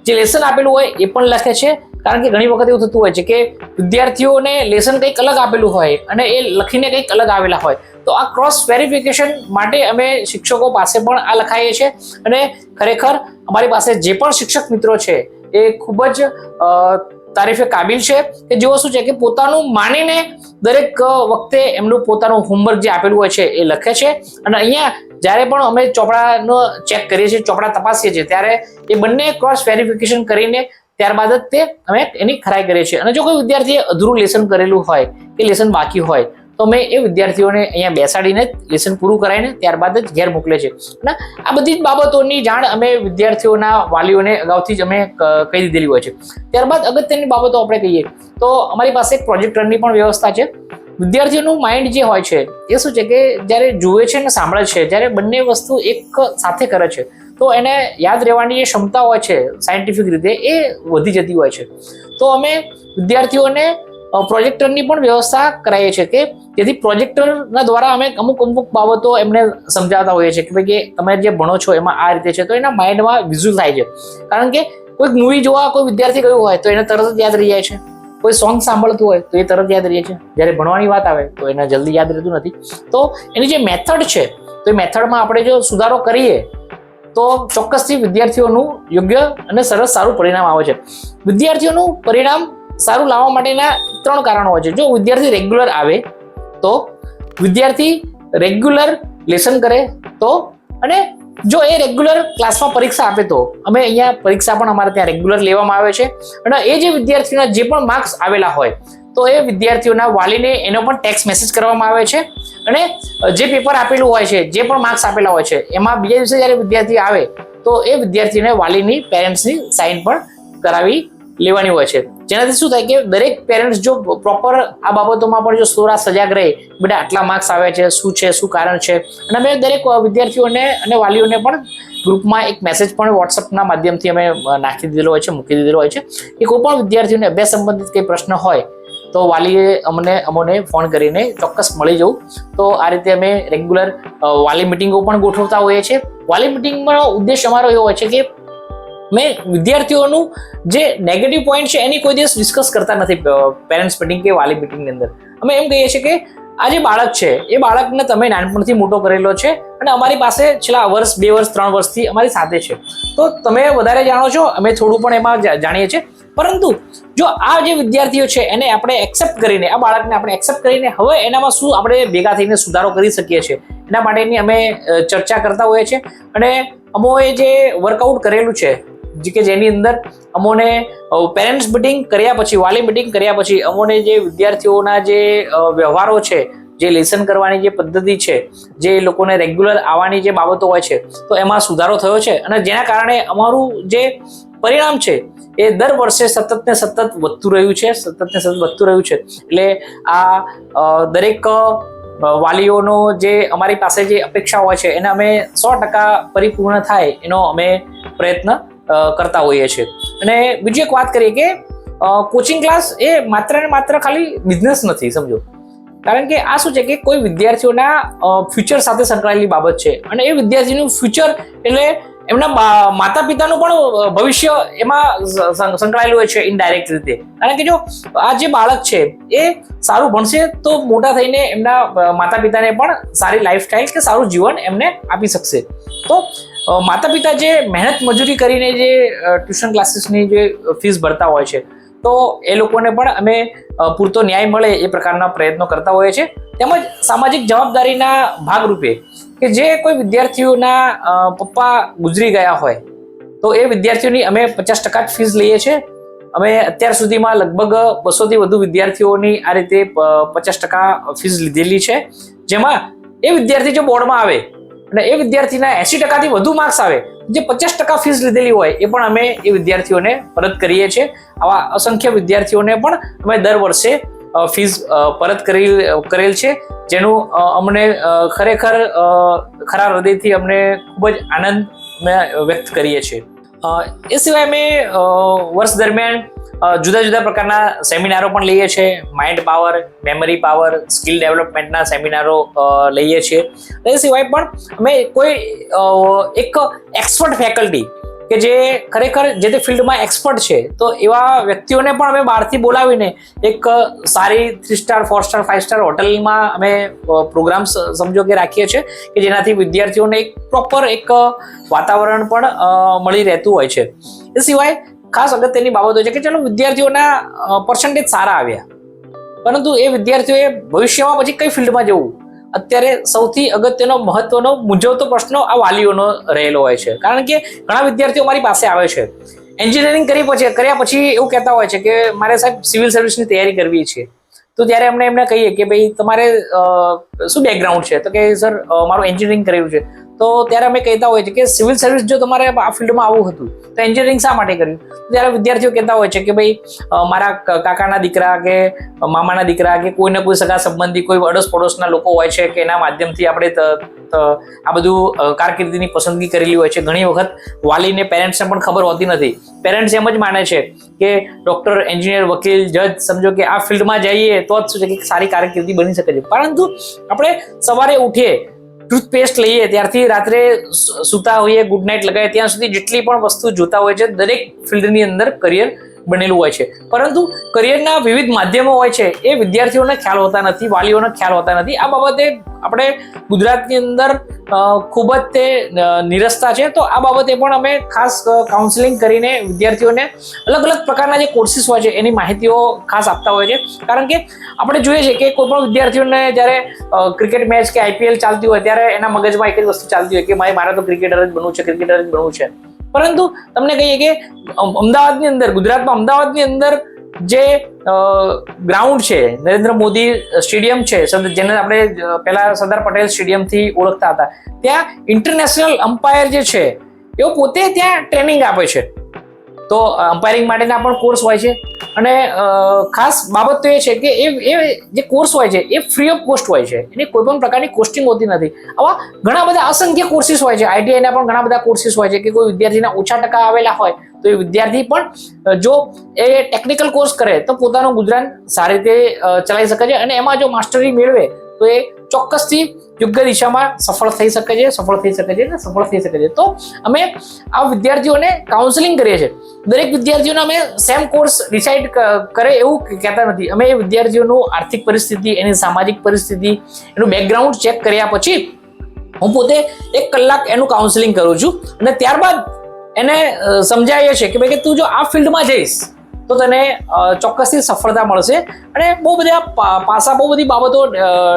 જે લેસન આપેલું હોય એ પણ લખે છે. કારણ કે ઘણી વખત એવું થતું હોય છે કે વિદ્યાર્થીઓને લેસન કંઈક અલગ આપેલું હોય અને એ લખીને કંઈક અલગ આવેલા હોય, તો આ ક્રોસ વેરિફિકેશન માટે અમે શિક્ષકો પાસે પણ આ લખાઈએ છીએ. અને ખરેખર અમારી પાસે જે પણ શિક્ષક મિત્રો છે એ ખૂબ જ તારીફે કાબિલ છે કે જેઓ શું છે કે પોતાનું માનીને દરેક વખતે એમનું પોતાનું હોમવર્ક જે આપેલું હોય છે એ લખે છે. અને અહીંયા જ્યારે પણ અમે ચોપડાનો ચેક કરીએ છીએ, ચોપડા તપાસીએ છીએ, ત્યારે એ બંને ક્રોસ વેરિફિકેશન કરીને ત્યારબાદ જ તે અમે એની ખરાઈ કરીએ છીએ. અને જો કોઈ વિદ્યાર્થીએ અધૂરું લેસન કરેલું હોય કે લેસન બાકી હોય તો અમે એ વિદ્યાર્થીઓને અહીંયા બેસાડીને લેસન પૂરું કરાવીને ત્યારબાદ જ ઘેર મોકલે છે. અને આ બધી જ બાબતોની જાણ અમે વિદ્યાર્થીઓના વાલીઓને અગાઉથી જ અમે કહી દીધેલી હોય છે. ત્યારબાદ અગત્યની બાબતો આપણે કહીએ તો અમારી પાસે એક પ્રોજેક્ટરની પણ વ્યવસ્થા છે. વિદ્યાર્થીઓનું માઇન્ડ જે હોય છે એ શું છે કે જ્યારે જુએ છે અને સાંભળે છે, જ્યારે બંને વસ્તુ એક સાથે કરે છે તો એને યાદ રહેવાની જે ક્ષમતા હોય છે સાયન્ટિફિક રીતે એ વધી જતી હોય છે. તો અમે વિદ્યાર્થીઓને પ્રોજેક્ટરની પણ વ્યવસ્થા કરાવીએ છીએ કે જેથી પ્રોજેક્ટરના દ્વારા અમે અમુક બાબતો એમને સમજાવતા હોઈએ છીએ કે ભાઈ કે તમે જે ભણો છો એમાં આ રીતે છે, તો એના માઇન્ડમાં વિઝ્યુઅલ થાય છે. કારણ કે કોઈક મૂવી જોવા કોઈ વિદ્યાર્થી ગયું હોય તો એને તરત જ યાદ રહી જાય છે, કોઈ સોંગ સાંભળતું હોય તો એ તરત યાદ રહે છે, જ્યારે ભણવાની વાત આવે તો એને જલ્દી યાદ રહેતું નથી. તો એની જે મેથડ છે તો એ મેથડમાં આપણે જો સુધારો કરીએ તો ચોક્કસથી વિદ્યાર્થીઓનું યોગ્ય અને સરસ સારું પરિણામ આવે છે. વિદ્યાર્થીઓનું પરિણામ સારું લાવવા માટેના 3 કારણો હોય છે. જો વિદ્યાર્થી રેગ્યુલર આવે તો, વિદ્યાર્થી રેગ્યુલર લેસન કરે તો, અને જો એ રેગ્યુલર ક્લાસમાં પરીક્ષા આપે તો. અમે અહીંયા પરીક્ષા પણ અમારે ત્યાં રેગ્યુલર લેવામાં આવે છે. અને એ જે વિદ્યાર્થીઓના જે પણ માર્ક્સ આવેલા હોય તો એ વિદ્યાર્થીઓના વાલીને એનો પણ ટેક્સ્ટ મેસેજ કરવામાં આવે છે. અને જે પેપર આપેલું હોય છે, જે પણ માર્ક્સ આપેલા હોય છે, એમાં બીજા દિવસે જ્યારે વિદ્યાર્થી આવે તો એ વિદ્યાર્થીને વાલીની પેરેન્ટ્સની સાઇન પણ કરાવી લેવાની હોય છે. જેનાથી શું થાય કે દરેક પેરેન્ટ્સ જો પ્રોપર આ બાબતોમાં પણ જો થોડા સજાગ રહે, બેટા આટલા માર્ક્સ આવે છે, શું કારણ છે. અને અમે દરેક વિદ્યાર્થીઓને અને વાલીઓને પણ ગ્રુપમાં એક મેસેજ પણ વોટ્સઅપના માધ્યમથી અમે નાખી દીધેલો હોય છે, મૂકી દીધેલો હોય છે કે કોઈ પણ વિદ્યાર્થીઓને અભ્યાસ સંબંધિત કંઈ પ્રશ્ન હોય તો વાલીએ અમને ફોન કરીને ચોક્કસ મળી જવું. તો આ રીતે અમે રેગ્યુલર વાલી મિટિંગો પણ ગોઠવતા હોઈએ છીએ. વાલી મિટિંગનો ઉદ્દેશ અમારો એવો હોય છે કે મેં વિદ્યાર્થીઓનું જે નેગેટિવ પોઈન્ટ છે એની કોઈ દિવસ ડિસ્કસ કરતા નથી પેરેન્ટ્સ મિટિંગ કે વાલી મિટિંગની અંદર. અમે એમ કહીએ છીએ કે આ જે બાળક છે એ બાળકને તમે નાનપણથી મોટો કરેલો છે અને અમારી પાસે છેલ્લા વર્ષ, 2 વર્ષ, 3 વર્ષથી અમારી સાથે છે, તો તમે વધારે જાણો છો, અમે થોડું પણ એમાં જાણીએ છીએ. પરંતુ જો આ જે વિદ્યાર્થીઓ છે એને આપણે એક્સેપ્ટ કરીને, આ બાળકને આપણે એક્સેપ્ટ કરીને હવે એનામાં શું આપણે ભેગા થઈને સુધારો કરી શકીએ છીએ એના માટેની અમે ચર્ચા કરતા હોઈએ છીએ. અને અમોએ જે વર્કઆઉટ કરેલું છે કે જેની અંદર અમોને પેરેન્ટ્સ મિટિંગ કર્યા પછી, વાલી મિટિંગ કર્યા પછી અમોને જે વિદ્યાર્થીઓના જે વ્યવહારો છે, જે લેસન કરવાની જે પદ્ધતિ છે, જે લોકોને રેગ્યુલર આવવાની જે બાબતો હોય છે, તો એમાં સુધારો થયો છે અને જેના કારણે અમારું જે પરિણામ છે એ દર વર્ષે સતત ને સતત વધતું રહ્યું છે, એટલે આ દરેક વાલીઓનો જે અમારી પાસે જે અપેક્ષા હોય છે એને અમે 100% પરિપૂર્ણ થાય એનો અમે પ્રયત્ન કરતા હોઈએ છીએ. અને બીજી એક વાત કરીએ કે કોચિંગ ક્લાસ એ માત્ર ને માત્ર ખાલી બિઝનેસ નથી, સમજો. કારણ કે આ શું છે કે કોઈ વિદ્યાર્થીઓના ફ્યુચર સાથે સંકળાયેલી બાબત છે અને એ વિદ્યાર્થીનું ફ્યુચર એટલે એમના માતા પિતાનું પણ ભવિષ્ય એમાં સંકળાયેલું હોય છે ઇનડાયરેક્ટ રીતે. કારણ કે જો આ જે બાળક છે એ સારું ભણશે તો મોટા થઈને એમના માતા પિતાને પણ સારી લાઈફસ્ટાઈલ કે સારું જીવન એમને આપી શકશે. તો માતા પિતા જે મહેનત મજૂરી કરીને જે ટ્યુશન ક્લાસીસની જે ફીસ ભરતા હોય છે તો એ લોકોને પણ અમે પૂરતો ન્યાય મળે એ પ્રકારના પ્રયત્નો કરતા હોઈએ છીએ. તેમજ સામાજિક જવાબદારીના ભાગરૂપે કે જે કોઈ વિદ્યાર્થીઓના પપ્પા ગુજરી ગયા હોય તો એ વિદ્યાર્થીઓની અમે 50% જ ફીસ લઈએ છીએ. અમે અત્યાર સુધીમાં લગભગ 200 થી વધુ વિદ્યાર્થીઓની આ રીતે 50% ફીસ લીધેલી છે, જેમાં એ વિદ્યાર્થી જો બોર્ડમાં આવે અને એ વિદ્યાર્થીના 80% થી વધુ માર્ક્સ આવે, જે 50% ફીસ લીધેલી હોય એ પણ અમે એ વિદ્યાર્થીઓને પરત કરીએ છીએ. આવા અસંખ્ય વિદ્યાર્થીઓને પણ અમે દર વર્ષે ફીસ પરત કરેલ છે, જેનું અમને ખરેખર ખરા હૃદયથી અમને ખૂબ જ આનંદ વ્યક્ત કરીએ છીએ. એ સિવાય અમે વર્ષ દરમિયાન જુદા જુદા પ્રકારના સેમિનારો પણ લઈએ છીએ. Mind power, memory power, skill ડેવલપમેન્ટના સેમિનારો લઈએ છીએ. એ સિવાય પણ અમે કોઈ એક એક્સપર્ટ ફેકલ્ટી કે જે ખરેખર જે તે ફિલ્ડમાં એક્સપર્ટ છે તો એવા વ્યક્તિઓને પણ અમે બહારથી બોલાવીને એક સારી 3 સ્ટાર 4 સ્ટાર 5 સ્ટાર હોટલમાં અમે પ્રોગ્રામ સમજો કે રાખીએ છીએ કે જેનાથી વિદ્યાર્થીઓને એક પ્રોપર એક વાતાવરણ પણ મળી રહેતું હોય છે. એ સિવાય ખાસ અગત્યની બાબતો છે કે ચાલો વિદ્યાર્થીઓના પર્સન્ટેજ સારા આવ્યા, પરંતુ એ વિદ્યાર્થીઓએ ભવિષ્યમાં પછી કઈ ફિલ્ડમાં જવું, અત્યારે સૌથી અગત્યનો મહત્વનો મૂંઝવતો પ્રશ્ન આ વાલીઓનો રહેલો હોય છે. કારણ કે ઘણા વિદ્યાર્થીઓ મારી પાસે આવે છે, એન્જિનિયરિંગ કર્યા પછી એવું કહેતા હોય છે કે મારે સાહેબ સિવિલ સર્વિસની તૈયારી કરવી છે. તો ત્યારે એમને કહીએ કે ભાઈ તમારે શું બેકગ્રાઉન્ડ છે, તો કે સર મારું એન્જિનિયરિંગ કરેલું છે. તો ત્યારે અમે કહેતા હોઈએ છીએ કે સિવિલ સર્વિસ જો તમારે આ ફિલ્ડમાં આવવું હતું તો એન્જિનિયરિંગ શા માટે કર્યું? ત્યારે વિદ્યાર્થીઓ કહેતા હોય છે કે ભાઈ મારા કાકાના દીકરા કે મામાના દીકરા કે કોઈને કોઈ સગા સંબંધી કોઈ અડોશ પડોશના લોકો હોય છે કે એના માધ્યમથી આપણે આ બધું કારકિર્દીની પસંદગી કરેલી હોય છે. ઘણી વખત વાલીને પેરેન્ટ્સને પણ ખબર હોતી નથી. પેરેન્ટ્સ એમ જ માને છે કે ડૉક્ટર, એન્જિનિયર, વકીલ, જજ સમજો કે આ ફિલ્ડમાં જઈએ તો જ શું છે કે સારી કારકિર્દી બની શકે છે. પરંતુ આપણે સવારે ઉઠીએ, ટૂથપેસ્ટ લઈએ ત્યારથી રાત્રે સૂતા હોઈએ, ગુડ નાઇટ લગાવીએ ત્યાં સુધી જેટલી પણ વસ્તુ જોતા હોય છે દરેક ફિલ્ડની અંદર કરિયર બનેલું હોય છે. પરંતુ કરિયરના વિવિધ માધ્યમો હોય છે એ વિદ્યાર્થીઓને ખ્યાલ હોતા નથી, વાલીઓને ખ્યાલ હોતા નથી. આ બાબતે આપણે ગુજરાતની અંદર ખૂબ જ તે નિરસતા છે. તો આ બાબતે પણ અમે ખાસ કાઉન્સેલિંગ કરીને વિદ્યાર્થીઓને અલગ અલગ પ્રકારના જે કોર્સિસ હોય છે એની માહિતીઓ ખાસ આપતા હોય છે. કારણ કે આપણે જોઈએ છીએ કે કોઈ પણ વિદ્યાર્થીઓને જ્યારે ક્રિકેટ મેચ કે IPL ચાલતી હોય ત્યારે એના મગજમાં એક જ વસ્તુ ચાલતી હોય કે મારે તો ક્રિકેટર જ બનવું છે. પરંતુ તમને કહીએ કે અમદાવાદની અંદર, ગુજરાતમાં અમદાવાદની અંદર જે ગ્રાઉન્ડ છે, નરેન્દ્ર મોદી સ્ટેડિયમ છે, જેને આપણે પહેલા સરદાર પટેલ સ્ટેડિયમથી ઓળખતા હતા, ત્યાં ઇન્ટરનેશનલ અમ્પાયર જે છે એઓ પોતે ત્યાં ટ્રેનિંગ આપે છે. તો અમ્પાયરિંગ માટેના પણ કોર્સ હોય છે. અને ખાસ બાબત તો એ છે કે એ જે કોર્સ હોય છે એ ફ્રી ઓફ કોસ્ટ હોય છે, એની કોઈ પણ પ્રકારની કોસ્ટિંગ હોતી નથી. આવા ઘણા બધા અસંખ્ય કોર્સિસ હોય છે. ITIના પણ ઘણા બધા કોર્સિસ હોય છે કે કોઈ વિદ્યાર્થીના ઓછા ટકા આવેલા હોય તો એ વિદ્યાર્થી પણ જો એ ટેકનિકલ કોર્સ કરે તો પોતાનું ગુજરાન સારી રીતે ચલાવી શકે છે અને એમાં જો માસ્ટરી મેળવે તો એ ચોક્કસથી યોગ્ય દિશામાં સફળ થઈ શકે છે. તો અમે આ વિદ્યાર્થીઓને કાઉન્સેલિંગ કરીએ છીએ. દરેક વિદ્યાર્થીઓને અમે સેમ કોર્સ ડિસાઇડ કરે એવું કહેતા નથી. અમે એ વિદ્યાર્થીઓનું આર્થિક પરિસ્થિતિ, એની સામાજિક પરિસ્થિતિ, એનું બેકગ્રાઉન્ડ ચેક કર્યા પછી હું પોતે 1 કલાક એનું કાઉન્સેલિંગ કરું છું અને ત્યારબાદ એને સમજાવીએ છીએ કે ભાઈ કે તું જો આ ફિલ્ડમાં જઈશ તો તને ચોક્કસથી સફળતા મળશે. અને બહુ બધા પાસા, બહુ બધી બાબતો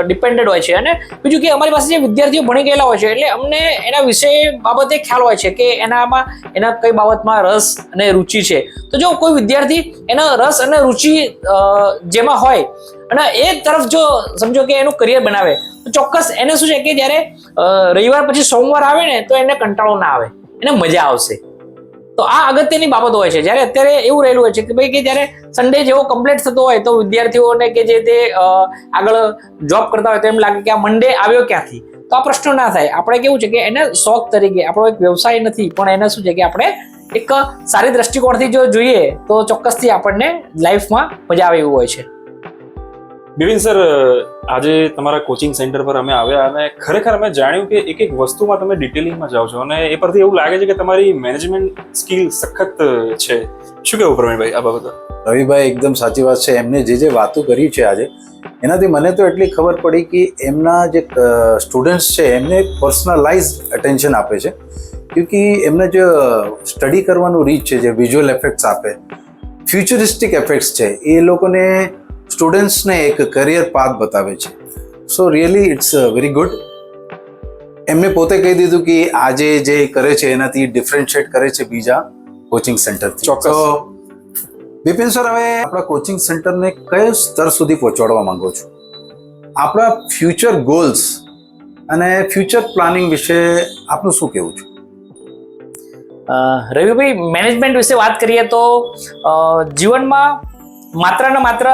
ડિપેન્ડેડ હોય છે. અને બીજું કે અમારી પાસે જે વિદ્યાર્થીઓ ભણી ગયેલા હોય છે એટલે અમને એના વિશે બાબતે ખ્યાલ હોય છે કે એના કઈ બાબતમાં રસ અને રુચિ છે. તો જો કોઈ વિદ્યાર્થી એના રસ અને રુચિ જેમાં હોય અને એ તરફ જો સમજો કે એનું કરિયર બનાવે તો ચોક્કસ એને શું છે કે જ્યારે રવિવાર પછી સોમવાર આવે ને તો એને કંટાળો ના આવે, એને મજા આવશે. તો આ અગત્યની બાબતો હોય છે. જ્યારે અત્યારે એવું રહેલું હોય છે કે ભાઈ કે જ્યારે સન્ડે જેવો કમ્પ્લીટ થતો હોય તો વિદ્યાર્થીઓને કે જે તે આગળ જોબ કરતા હોય તો એમ લાગે કે આ મંડે આવ્યો ક્યાંથી. તો આ પ્રશ્ન ના થાય. આપણે કેવું છે કે એને શોખ તરીકે, આપણો એક વ્યવસાય નથી પણ એને શું છે કે આપણે એક સારી દ્રષ્ટિકોણથી જો જોઈએ તો ચોક્કસથી આપણને લાઈફમાં મજા આવે એવું હોય છે. બિપિન સર, આજે તમારા કોચિંગ સેન્ટર પર અમે આવ્યા અને ખરેખર અમે જાણ્યું કે એક એક વસ્તુમાં તમે ડિટેલિંગમાં જાઓ છો અને એ પરથી એવું લાગે છે કે તમારી મેનેજમેન્ટ સ્કિલ સખત છે. શું કહેવું પ્રવીણભાઈ આ બાબતે? રવિભાઈ એકદમ સાચી વાત છે. એમને જે વાતો કરી છે આજે, એનાથી મને તો એટલી ખબર પડી કે એમના જે સ્ટુડન્ટ્સ છે એમને પર્સનલાઇઝ અટેન્શન આપે છે. ક્યોંકિ એમને જે સ્ટડી કરવાનું રીત છે, જે વિઝ્યુઅલ એફેક્ટ્સ આપે, ફ્યુચરિસ્ટિક એફેક્ટ્સ છે, એ લોકોને સ્ટુડન્ટ્સને એક કરિયર પાથ બતાવે છે. સો રિયલી ઇટ્સ વેરી ગુડ. એમને પોતે કહી દીધું કે આજે જે કરે છે એનાથી ડિફરન્શિએટ કરે છે બીજા કોચિંગ સેન્ટરથી. ચોક્કસ. તો બિપિન સર, હવે આપણા કોચિંગ સેન્ટરને કયો સ્તર સુધી પહોંચાડવા માંગો છો? આપણા ફ્યુચર ગોલ્સ અને ફ્યુચર પ્લાનિંગ વિશે આપનું શું કહેવું છે? રવિભાઈ, મેનેજમેન્ટ વિશે વાત કરીએ તો જીવનમાં માત્ર ને માત્ર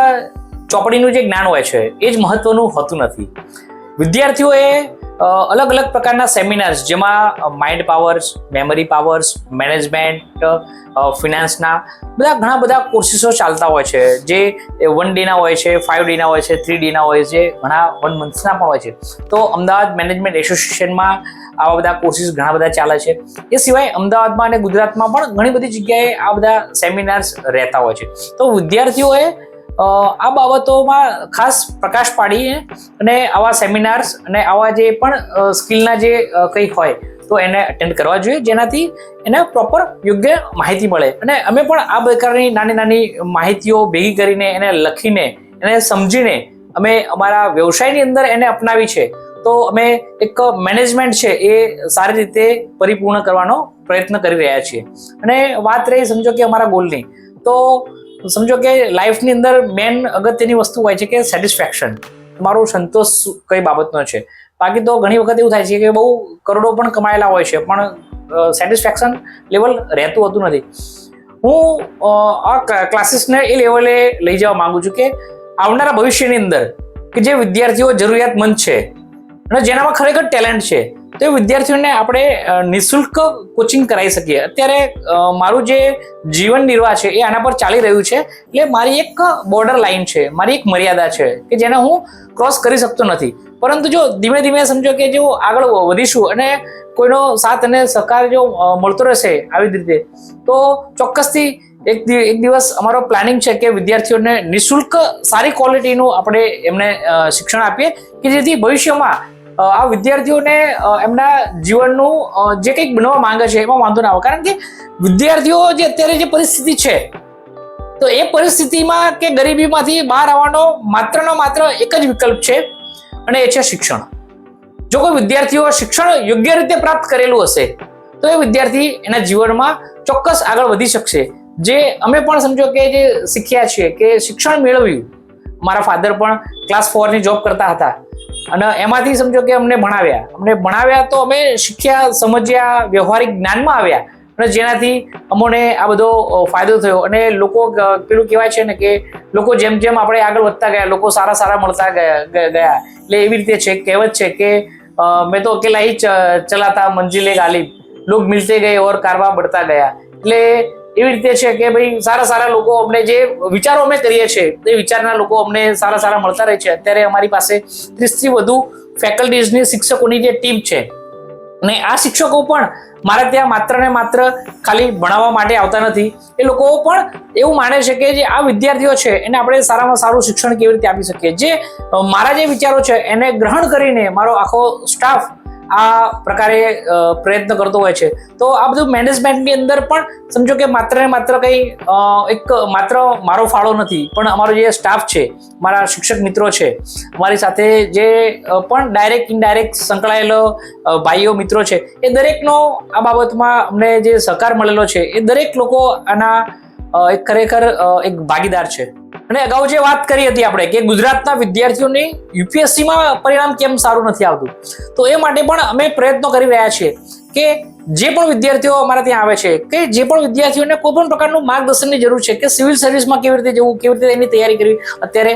ચોપડીનું જે જ્ઞાન હોય છે એ જ મહત્વનું હોતું નથી. વિદ્યાર્થીઓએ અલગ અલગ પ્રકારના સેમિનાર્સ, જેમાં mind powers, memory powers, management, ફિનાન્સના ઘણા બધા કોર્સિસો ચાલતા હોય છે, જે 1 ડેના હોય છે, 5 ડેના હોય છે, 3 ડેના હોય છે, ઘણા 1 મંથના પણ હોય છે. તો અમદાવાદ મેનેજમેન્ટ એસોસિએશનમાં આવા બધા કોર્સિસ ઘણા બધા ચાલે છે. એ સિવાય અમદાવાદમાં અને ગુજરાતમાં પણ ઘણી બધી જગ્યાએ આ બધા સેમિનાર્સ રહેતા હોય છે. તો વિદ્યાર્થીઓએ આ બાબતોમાં ખાસ પ્રકાશ પાડીને અને આવા સેમિનાર્સ અને આવા જે પણ સ્કિલના જે કંઈ હોય તો એને અટેન્ડ કરવા જોઈએ, જેનાથી એને પ્રોપર યોગ્ય માહિતી મળે. અને અમે પણ આ પ્રકારની નાની નાની માહિતીઓ ભેગી કરીને, એને લખીને, એને સમજીને અમે અમારા વ્યવસાયની અંદર એને અપનાવી છે. તો અમે એક મેનેજમેન્ટ છે એ સારી રીતે પરિપૂર્ણ કરવાનો પ્રયત્ન કરી રહ્યા છીએ. અને વાત રહી સમજો કે અમારા ગોલની, તો સમજો કે લાઈફની અંદર મેન અગત્યની વસ્તુ હોય છે કે સેટિસ્ફેક્શન, તમારો સંતોષ કઈ બાબતનો છે. બાકી તો ઘણી વખત એવું થાય છે કે બહુ કરોડો પણ કમાયેલા હોય છે પણ સેટિસ્ફેક્શન લેવલ રહેતું હોતું નથી. હું આ ક્લાસીસને એ લેવલે લઈ જવા માંગુ છું કે આવનારા ભવિષ્યની અંદર કે જે વિદ્યાર્થીઓ જરૂરિયાતમંદ છે અને જેનામાં ખરેખર ટેલેન્ટ છે તો એ વિદ્યાર્થીઓને આપણે નિઃશુલ્ક કોચિંગ કરાવી શકીએ. અત્યારે મારું જે જીવન નિર્વાહ છે એ આના પર ચાલી રહ્યું છે. એટલે મારી એક બોર્ડર લાઈન છે, મારી એક મર્યાદા છે કે જેને હું ક્રોસ કરી શકતો નથી. પરંતુ જો ધીમે ધીમે સમજો કે જો આગળ વધીશું અને કોઈનો સાથ અને સહકાર જો મળતો રહેશે આવી જ રીતે, તો ચોક્કસથી એક દિવસ અમારો પ્લાનિંગ છે કે વિદ્યાર્થીઓને નિઃશુલ્ક સારી ક્વોલિટીનું આપણે એમને શિક્ષણ આપીએ કે જેથી ભવિષ્યમાં આ વિદ્યાર્થીઓને એમના જીવનનું જે કંઈક બનવા માંગે છે એમાં વાંધો ના આવે. કારણ કે વિદ્યાર્થીઓ જે અત્યારે જે પરિસ્થિતિ છે તો એ પરિસ્થિતિમાં કે ગરીબીમાંથી બહાર આવવાનો માત્ર એક જ વિકલ્પ છે અને એ છે શિક્ષણ. જો કોઈ વિદ્યાર્થીઓ શિક્ષણ યોગ્ય રીતે પ્રાપ્ત કરેલું હશે તો એ વિદ્યાર્થી એના જીવનમાં ચોક્કસ આગળ વધી શકશે. જે અમે પણ સમજો કે જે શીખ્યા છીએ કે શિક્ષણ મેળવ્યું, મારા ફાધર પણ ક્લાસ 4 ની જોબ કરતા હતા અને એમાંથી સમજો કે અમને ભણાવ્યા તો અમે શીખ્યા, સમજ્યા, વ્યવહારિક જ્ઞાનમાં આવ્યા અને જેનાથી અમને આ બધો ફાયદો થયો. અને લોકો પેલું કહેવાય છે ને કે લોકો જેમ જેમ આપણે આગળ વધતા ગયા લોકો સારા મળતા ગયા. એટલે એવી રીતે છે, કહેવત છે કે મેં તો અકેલા ही ચલાતા મંજિલે ગાલિબ, લોગ મિલતે ગયે और कारवा बढ़ता ગયા. એટલે એવી રીતે છે કે ભાઈ સારા લોકો અમને જે વિચારો અમે કરીએ છીએ એ વિચારના લોકો અમને સારા મળતા રહે છે. અત્યારે અમારી પાસે 30 થી વધુ ફેકલ્ટીઝની શિક્ષકોની જે ટીમ છે અને આ શિક્ષકો પણ મારે ત્યાં માત્ર ને માત્ર ખાલી ભણાવવા માટે આવતા નથી. એ લોકો પણ એવું માને છે કે જે આ વિદ્યાર્થીઓ છે એને આપણે સારામાં સારું શિક્ષણ કેવી રીતે આપી શકીએ. જે મારા જે વિચારો છે એને ગ્રહણ કરીને મારો આખો સ્ટાફ આ પ્રકારે પ્રયત્ન કરતો હોય છે. તો આ બધું મેનેજમેન્ટની અંદર પણ સમજો કે માત્ર ને માત્ર કંઈ એક માત્ર મારો ફાળો નથી, પણ અમારો જે સ્ટાફ છે, મારા શિક્ષક મિત્રો છે, અમારી સાથે જે પણ ડાયરેક્ટ ઇનડાયરેક્ટ સંકળાયેલો ભાઈઓ મિત્રો છે, એ દરેકનો આ બાબતમાં અમને જે સહકાર મળેલો છે, એ દરેક લોકો આના એક ખરેખર એક ભાગીદાર છે. અને અગાઉ જે વાત કરી હતી આપણે કે ગુજરાતના વિદ્યાર્થીઓની યુપીએસસીમાં પરિણામ કેમ સારું નથી આવતું, તો એ માટે પણ અમે પ્રયત્નો કરી રહ્યા છીએ કે જે પણ વિદ્યાર્થીઓ અમારા ત્યાં આવે છે, કે જે પણ વિદ્યાર્થીઓને કોઈ પણ પ્રકારનું માર્ગદર્શનની જરૂર છે કે સિવિલ સર્વિસમાં કેવી રીતે જવું, કેવી રીતે એની તૈયારી કરવી, અત્યારે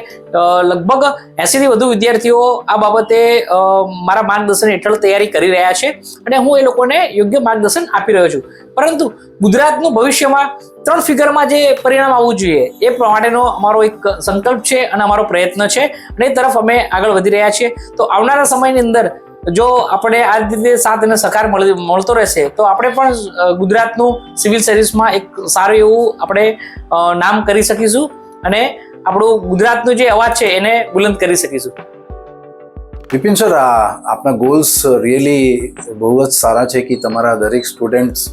લગભગ 80 થી વધુ વિદ્યાર્થીઓ આ બાબતે મારા માર્ગદર્શન હેઠળ તૈયારી કરી રહ્યા છે અને હું એ લોકોને યોગ્ય માર્ગદર્શન આપી રહ્યો છું. પરંતુ ગુજરાતનું ભવિષ્યમાં 3 ફિગરમાં જે પરિણામ આવવું જોઈએ એ માટેનો અમારો એક સંકલ્પ છે અને અમારો પ્રયત્ન છે અને એ તરફ અમે આગળ વધી રહ્યા છીએ. તો આવનારા સમયની અંદર જો આપણે આ રીતે સાથ અને સહકાર મળતો રહેશે તો આપણે પણ ગુજરાતનું સિવિલ સર્વિસમાં એક સારું એવું આપણે નામ કરી શકીશું અને આપણું ગુજરાતનું જે અવાજ છે એને બુલંદ કરી શકીશું. વિપિન સર, આપના ગોલ્સ રિયલી બહુ જ સારા છે કે તમારા દરેક સ્ટુડન્ટ્સ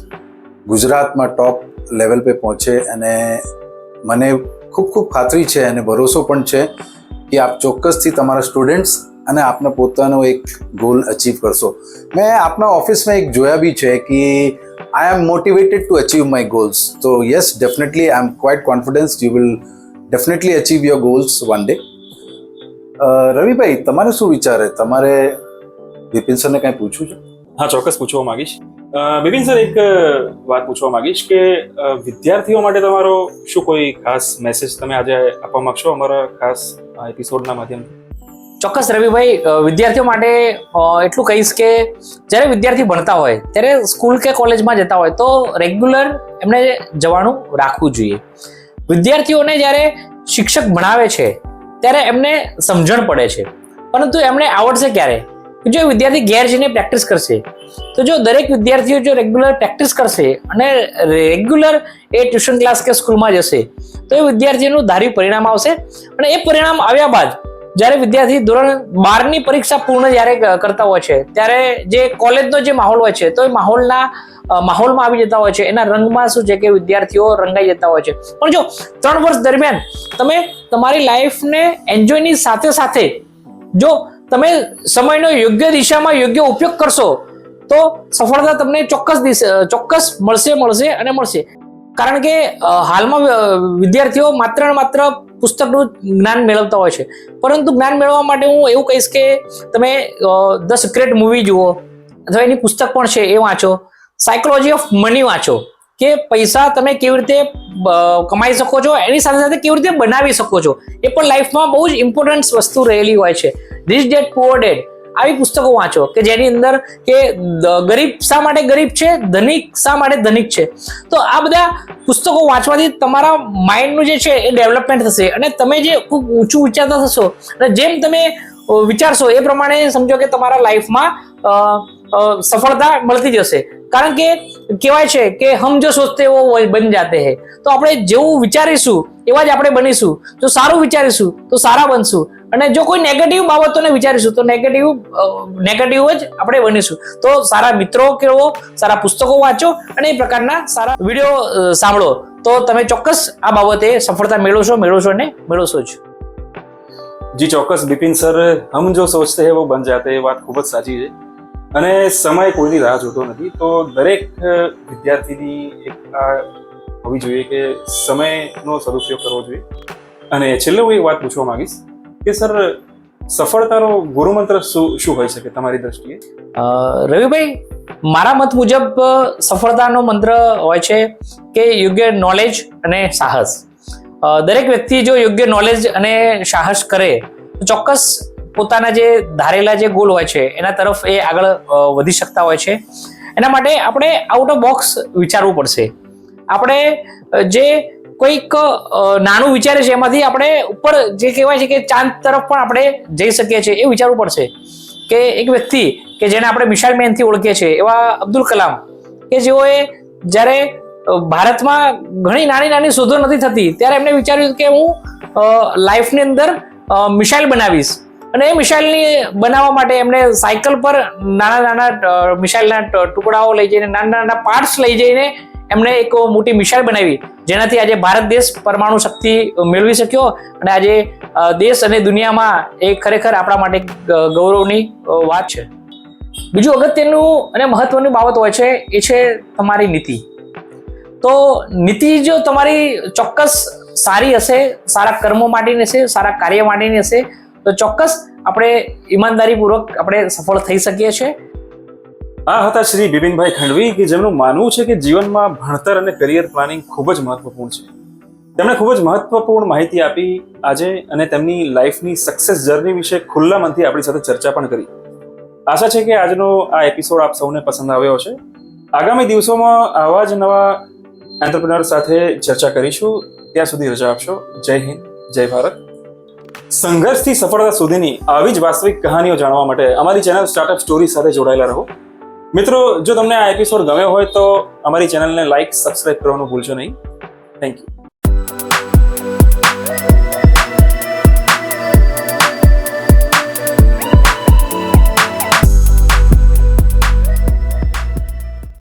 ગુજરાતમાં ટોપ લેવલ पे પહોંચે અને મને ખૂબ ખૂબ ખાતરી છે અને ભરોસો પણ છે કે આપ ચોક્કસથી તમારા સ્ટુડન્ટ્સ અને આપના પોતાનો એક ગોલ અચીવ કરશો. મેં આપના ઓફિસમાં એક જોયા બી છે કે I am motivated to achieve my goals. તો yes, definitely I am quite confidence you will definitely achieve your goals one day. રવિભાઈ, તમારે શું વિચારે? તમારે વિપિન સરને કંઈ પૂછવું છે? હા, ચોક્કસ પૂછવા માંગીશ. બિપિન સર, એક વાત પૂછવા માંગીશ કે વિદ્યાર્થીઓ માટે તમારો શું કોઈ ખાસ મેસેજ તમે આજે આપવા માંગશો અમારા ખાસ એપિસોડના માધ્યમથી? ચોક્કસ રવિભાઈ, વિદ્યાર્થીઓ માટે એટલું કહીશ કે જ્યારે વિદ્યાર્થી ભણતા હોય ત્યારે સ્કૂલ કે કોલેજમાં જતા હોય તો રેગ્યુલર એમને જવાનું રાખવું જોઈએ. વિદ્યાર્થીઓને જ્યારે શિક્ષક ભણાવે છે ત્યારે એમને સમજણ પડે છે, પરંતુ એમને આવડશે ક્યારે? જો વિદ્યાર્થી ઘેર જઈને પ્રેક્ટિસ કરશે તો જો દરેક વિદ્યાર્થીઓ જો રેગ્યુલર પ્રેક્ટિસ કરશે અને રેગ્યુલર એ ટ્યુશન ક્લાસ કે સ્કૂલમાં જશે તો એ વિદ્યાર્થીનું ધાર્યું પરિણામ આવશે અને એ પરિણામ આવ્યા બાદ જ્યારે વિદ્યાર્થી ધોરણ 12ની પરીક્ષા પૂર્ણ જ્યારે કરતા હોય છે ત્યારે જે કોલેજનો જે માહોલ હોય છે તો એ માહોલમાં આવી જતા હોય છે, એના રંગમાં શું છે કે વિદ્યાર્થીઓ રંગાઈ જતા હોય છે. પણ જો 3 વર્ષ દરમિયાન તમે તમારી લાઈફને એન્જોયની સાથે સાથે જો તમે સમયનો યોગ્ય દિશામાં યોગ્ય ઉપયોગ કરશો તો સફળતા તમને ચોક્કસ મળશે. કારણ કે હાલમાં વિદ્યાર્થીઓ માત્ર ને માત્ર પુસ્તકનું જ્ઞાન મેળવતા હોય છે, પરંતુ જ્ઞાન મેળવવા માટે હું એવું કહીશ કે તમે ધ સિક્રેટ મૂવી જુઓ અથવા એની પુસ્તક પણ છે એ વાંચો, સાયકોલોજી ઓફ મની વાંચો કે પૈસા તમે કેવી રીતે કમાઈ શકો છો, એની સાથે સાથે કેવી રીતે બનાવી શકો છો, એ પણ લાઈફમાં બહુ જ ઇમ્પોર્ટન્ટ વસ્તુ રહેલી હોય છે. રિચ ડેડ પુઅર ડેડ આવી પુસ્તકો વાંચો કે જેની અંદર કે ગરીબ શા માટે ગરીબ છે, ધનિક શા માટે ધનિક છે. તો આ બધા પુસ્તકો વાંચવાથી તમારા માઇન્ડનું જે છે એ ડેવલપમેન્ટ થશે અને તમે જે ખૂબ ઊંચું વિચારતા થશો અને જેમ તમે વિચારશો એ પ્રમાણે સમજો કે તમારા લાઈફમાં સફળતા મળતી જશે. કારણ કે કહેવાય છે કે હમ જો સોચતે હો वो बन जाते हैं. તો આપણે જેવું વિચારીશું એવા જ આપણે બનીશું. જો સારું વિચારીશું તો સારા બનશું અને જો કોઈ નેગેટિવ બાબતોને વિચારીશું તો નેગેટિવ જ આપણે બનીશું. તો સારા મિત્રો કેળવો, સારા પુસ્તકો વાંચો અને એ પ્રકારના સારા વિડીયો સાંભળો તો તમે ચોક્કસ આ બાબતે સફળતા મેળવશો ને મેળવશો જ. જી ચોક્કસ બિપિન સર, હમ જો સોચતે હે વો બન જાતે, એ વાત ખૂબ જ સાચી છે અને સમય કોઈની રાહ જોતો નથી. તો દરેક વિદ્યાર્થીની એક આ હોવી જોઈએ કે સમયનો સદુપયોગ કરવો જોઈએ. અને છેલ્લે હું એક વાત પૂછવા માંગીશ કે સર, સફળતાનો ગુરુમંત્ર શું હોઈ શકે તમારી દ્રષ્ટિએ? રવિભાઈ, મારા મત મુજબ સફળતાનો મંત્ર હોય છે કે યોગ્ય નોલેજ અને સાહસ. દરેક વ્યક્તિ જો યોગ્ય નોલેજ અને સાહસ કરે તો ચોક્કસ પોતાના જે ધારેલા જે ગોલ હોય છે એના તરફ એ આગળ વધી શકતા હોય છે. એના માટે આપણે આઉટ ઓફ બોક્સ વિચારવું પડશે. આપણે જે કોઈક નાનું વિચારે છે એમાંથી આપણે ઉપર જે કહેવાય છે કે ચાંદ તરફ પણ આપણે જઈ શકીએ છીએ એ વિચારવું પડશે. કે એક વ્યક્તિ કે જેને આપણે મિસાઇલ મેનથી ઓળખીએ છીએ એવા અબ્દુલ કલામ કે જેઓએ જ્યારે ભારતમાં ઘણી નાની શોધો નથી થતી ત્યારે એમને વિચાર્યું કે હું લાઈફની અંદર મિસાઇલ બનાવીશ અને એ મિસાઇલની બનાવવા માટે એમને સાયકલ પર નાના નાના મિસાઇલના ટુકડાઓ લઈ જઈને નાના નાના પાર્ટ્સ લઈ જઈને એમણે એક મોટી મિસાઇલ બનાવી, જેનાથી આજે ભારત દેશ પરમાણુ શક્તિ મેળવી શક્યો. અને આજે દેશ અને દુનિયામાં એ ખરેખર આપણા માટે ગૌરવની વાત છે. બીજું અગત્યનું અને મહત્વની બાબત હોય છે એ છે તમારી નીતિ. તો નીતિ જો તમારી ચોક્કસ સારી હશે, સારા કર્મો માટેની હશે, સારા કાર્ય માટેની હશે, તો ચોક્કસ આપણે ઈમાનદારીપૂર્વક આપણે સફળ થઈ શકીએ છીએ. આ હતા શ્રી બિપિનભાઈ ખંડવી, કે જેમનું માનવું છે કે જીવનમાં ભણતર અને કરિયર પ્લાનિંગ ખૂબ જ મહત્વપૂર્ણ છે. તેમણે ખૂબ જ મહત્વપૂર્ણ માહિતી આપી આજે, અને તેમની લાઈફની સક્સેસ જર્ની વિશે ખુલ્લા મનથી આપણી સાથે ચર્ચા પણ કરી. આશા છે કે આજનો આ એપિસોડ આપ સૌને પસંદ આવ્યો હશે. આગામી દિવસોમાં આવા જ નવા એન્ટરપ્રિનર સાથે ચર્ચા કરીશું. ત્યાં સુધી રજા આપશો. જય હિન્દ, જય ભારત. સંઘર્ષથી સફળતા સુધીની આવી જ વાસ્તવિક કહાનીઓ જાણવા માટે અમારી ચેનલ સ્ટાર્ટઅપ સ્ટોરી સાથે જોડાયેલા રહો. મિત્રો, જો તમને આ એપિસોડ ગમ્યો હોય તો અમારી ચેનલને લાઈક, સબસ્ક્રાઇબ કરવાનું ભૂલશો નહીં. Thank you.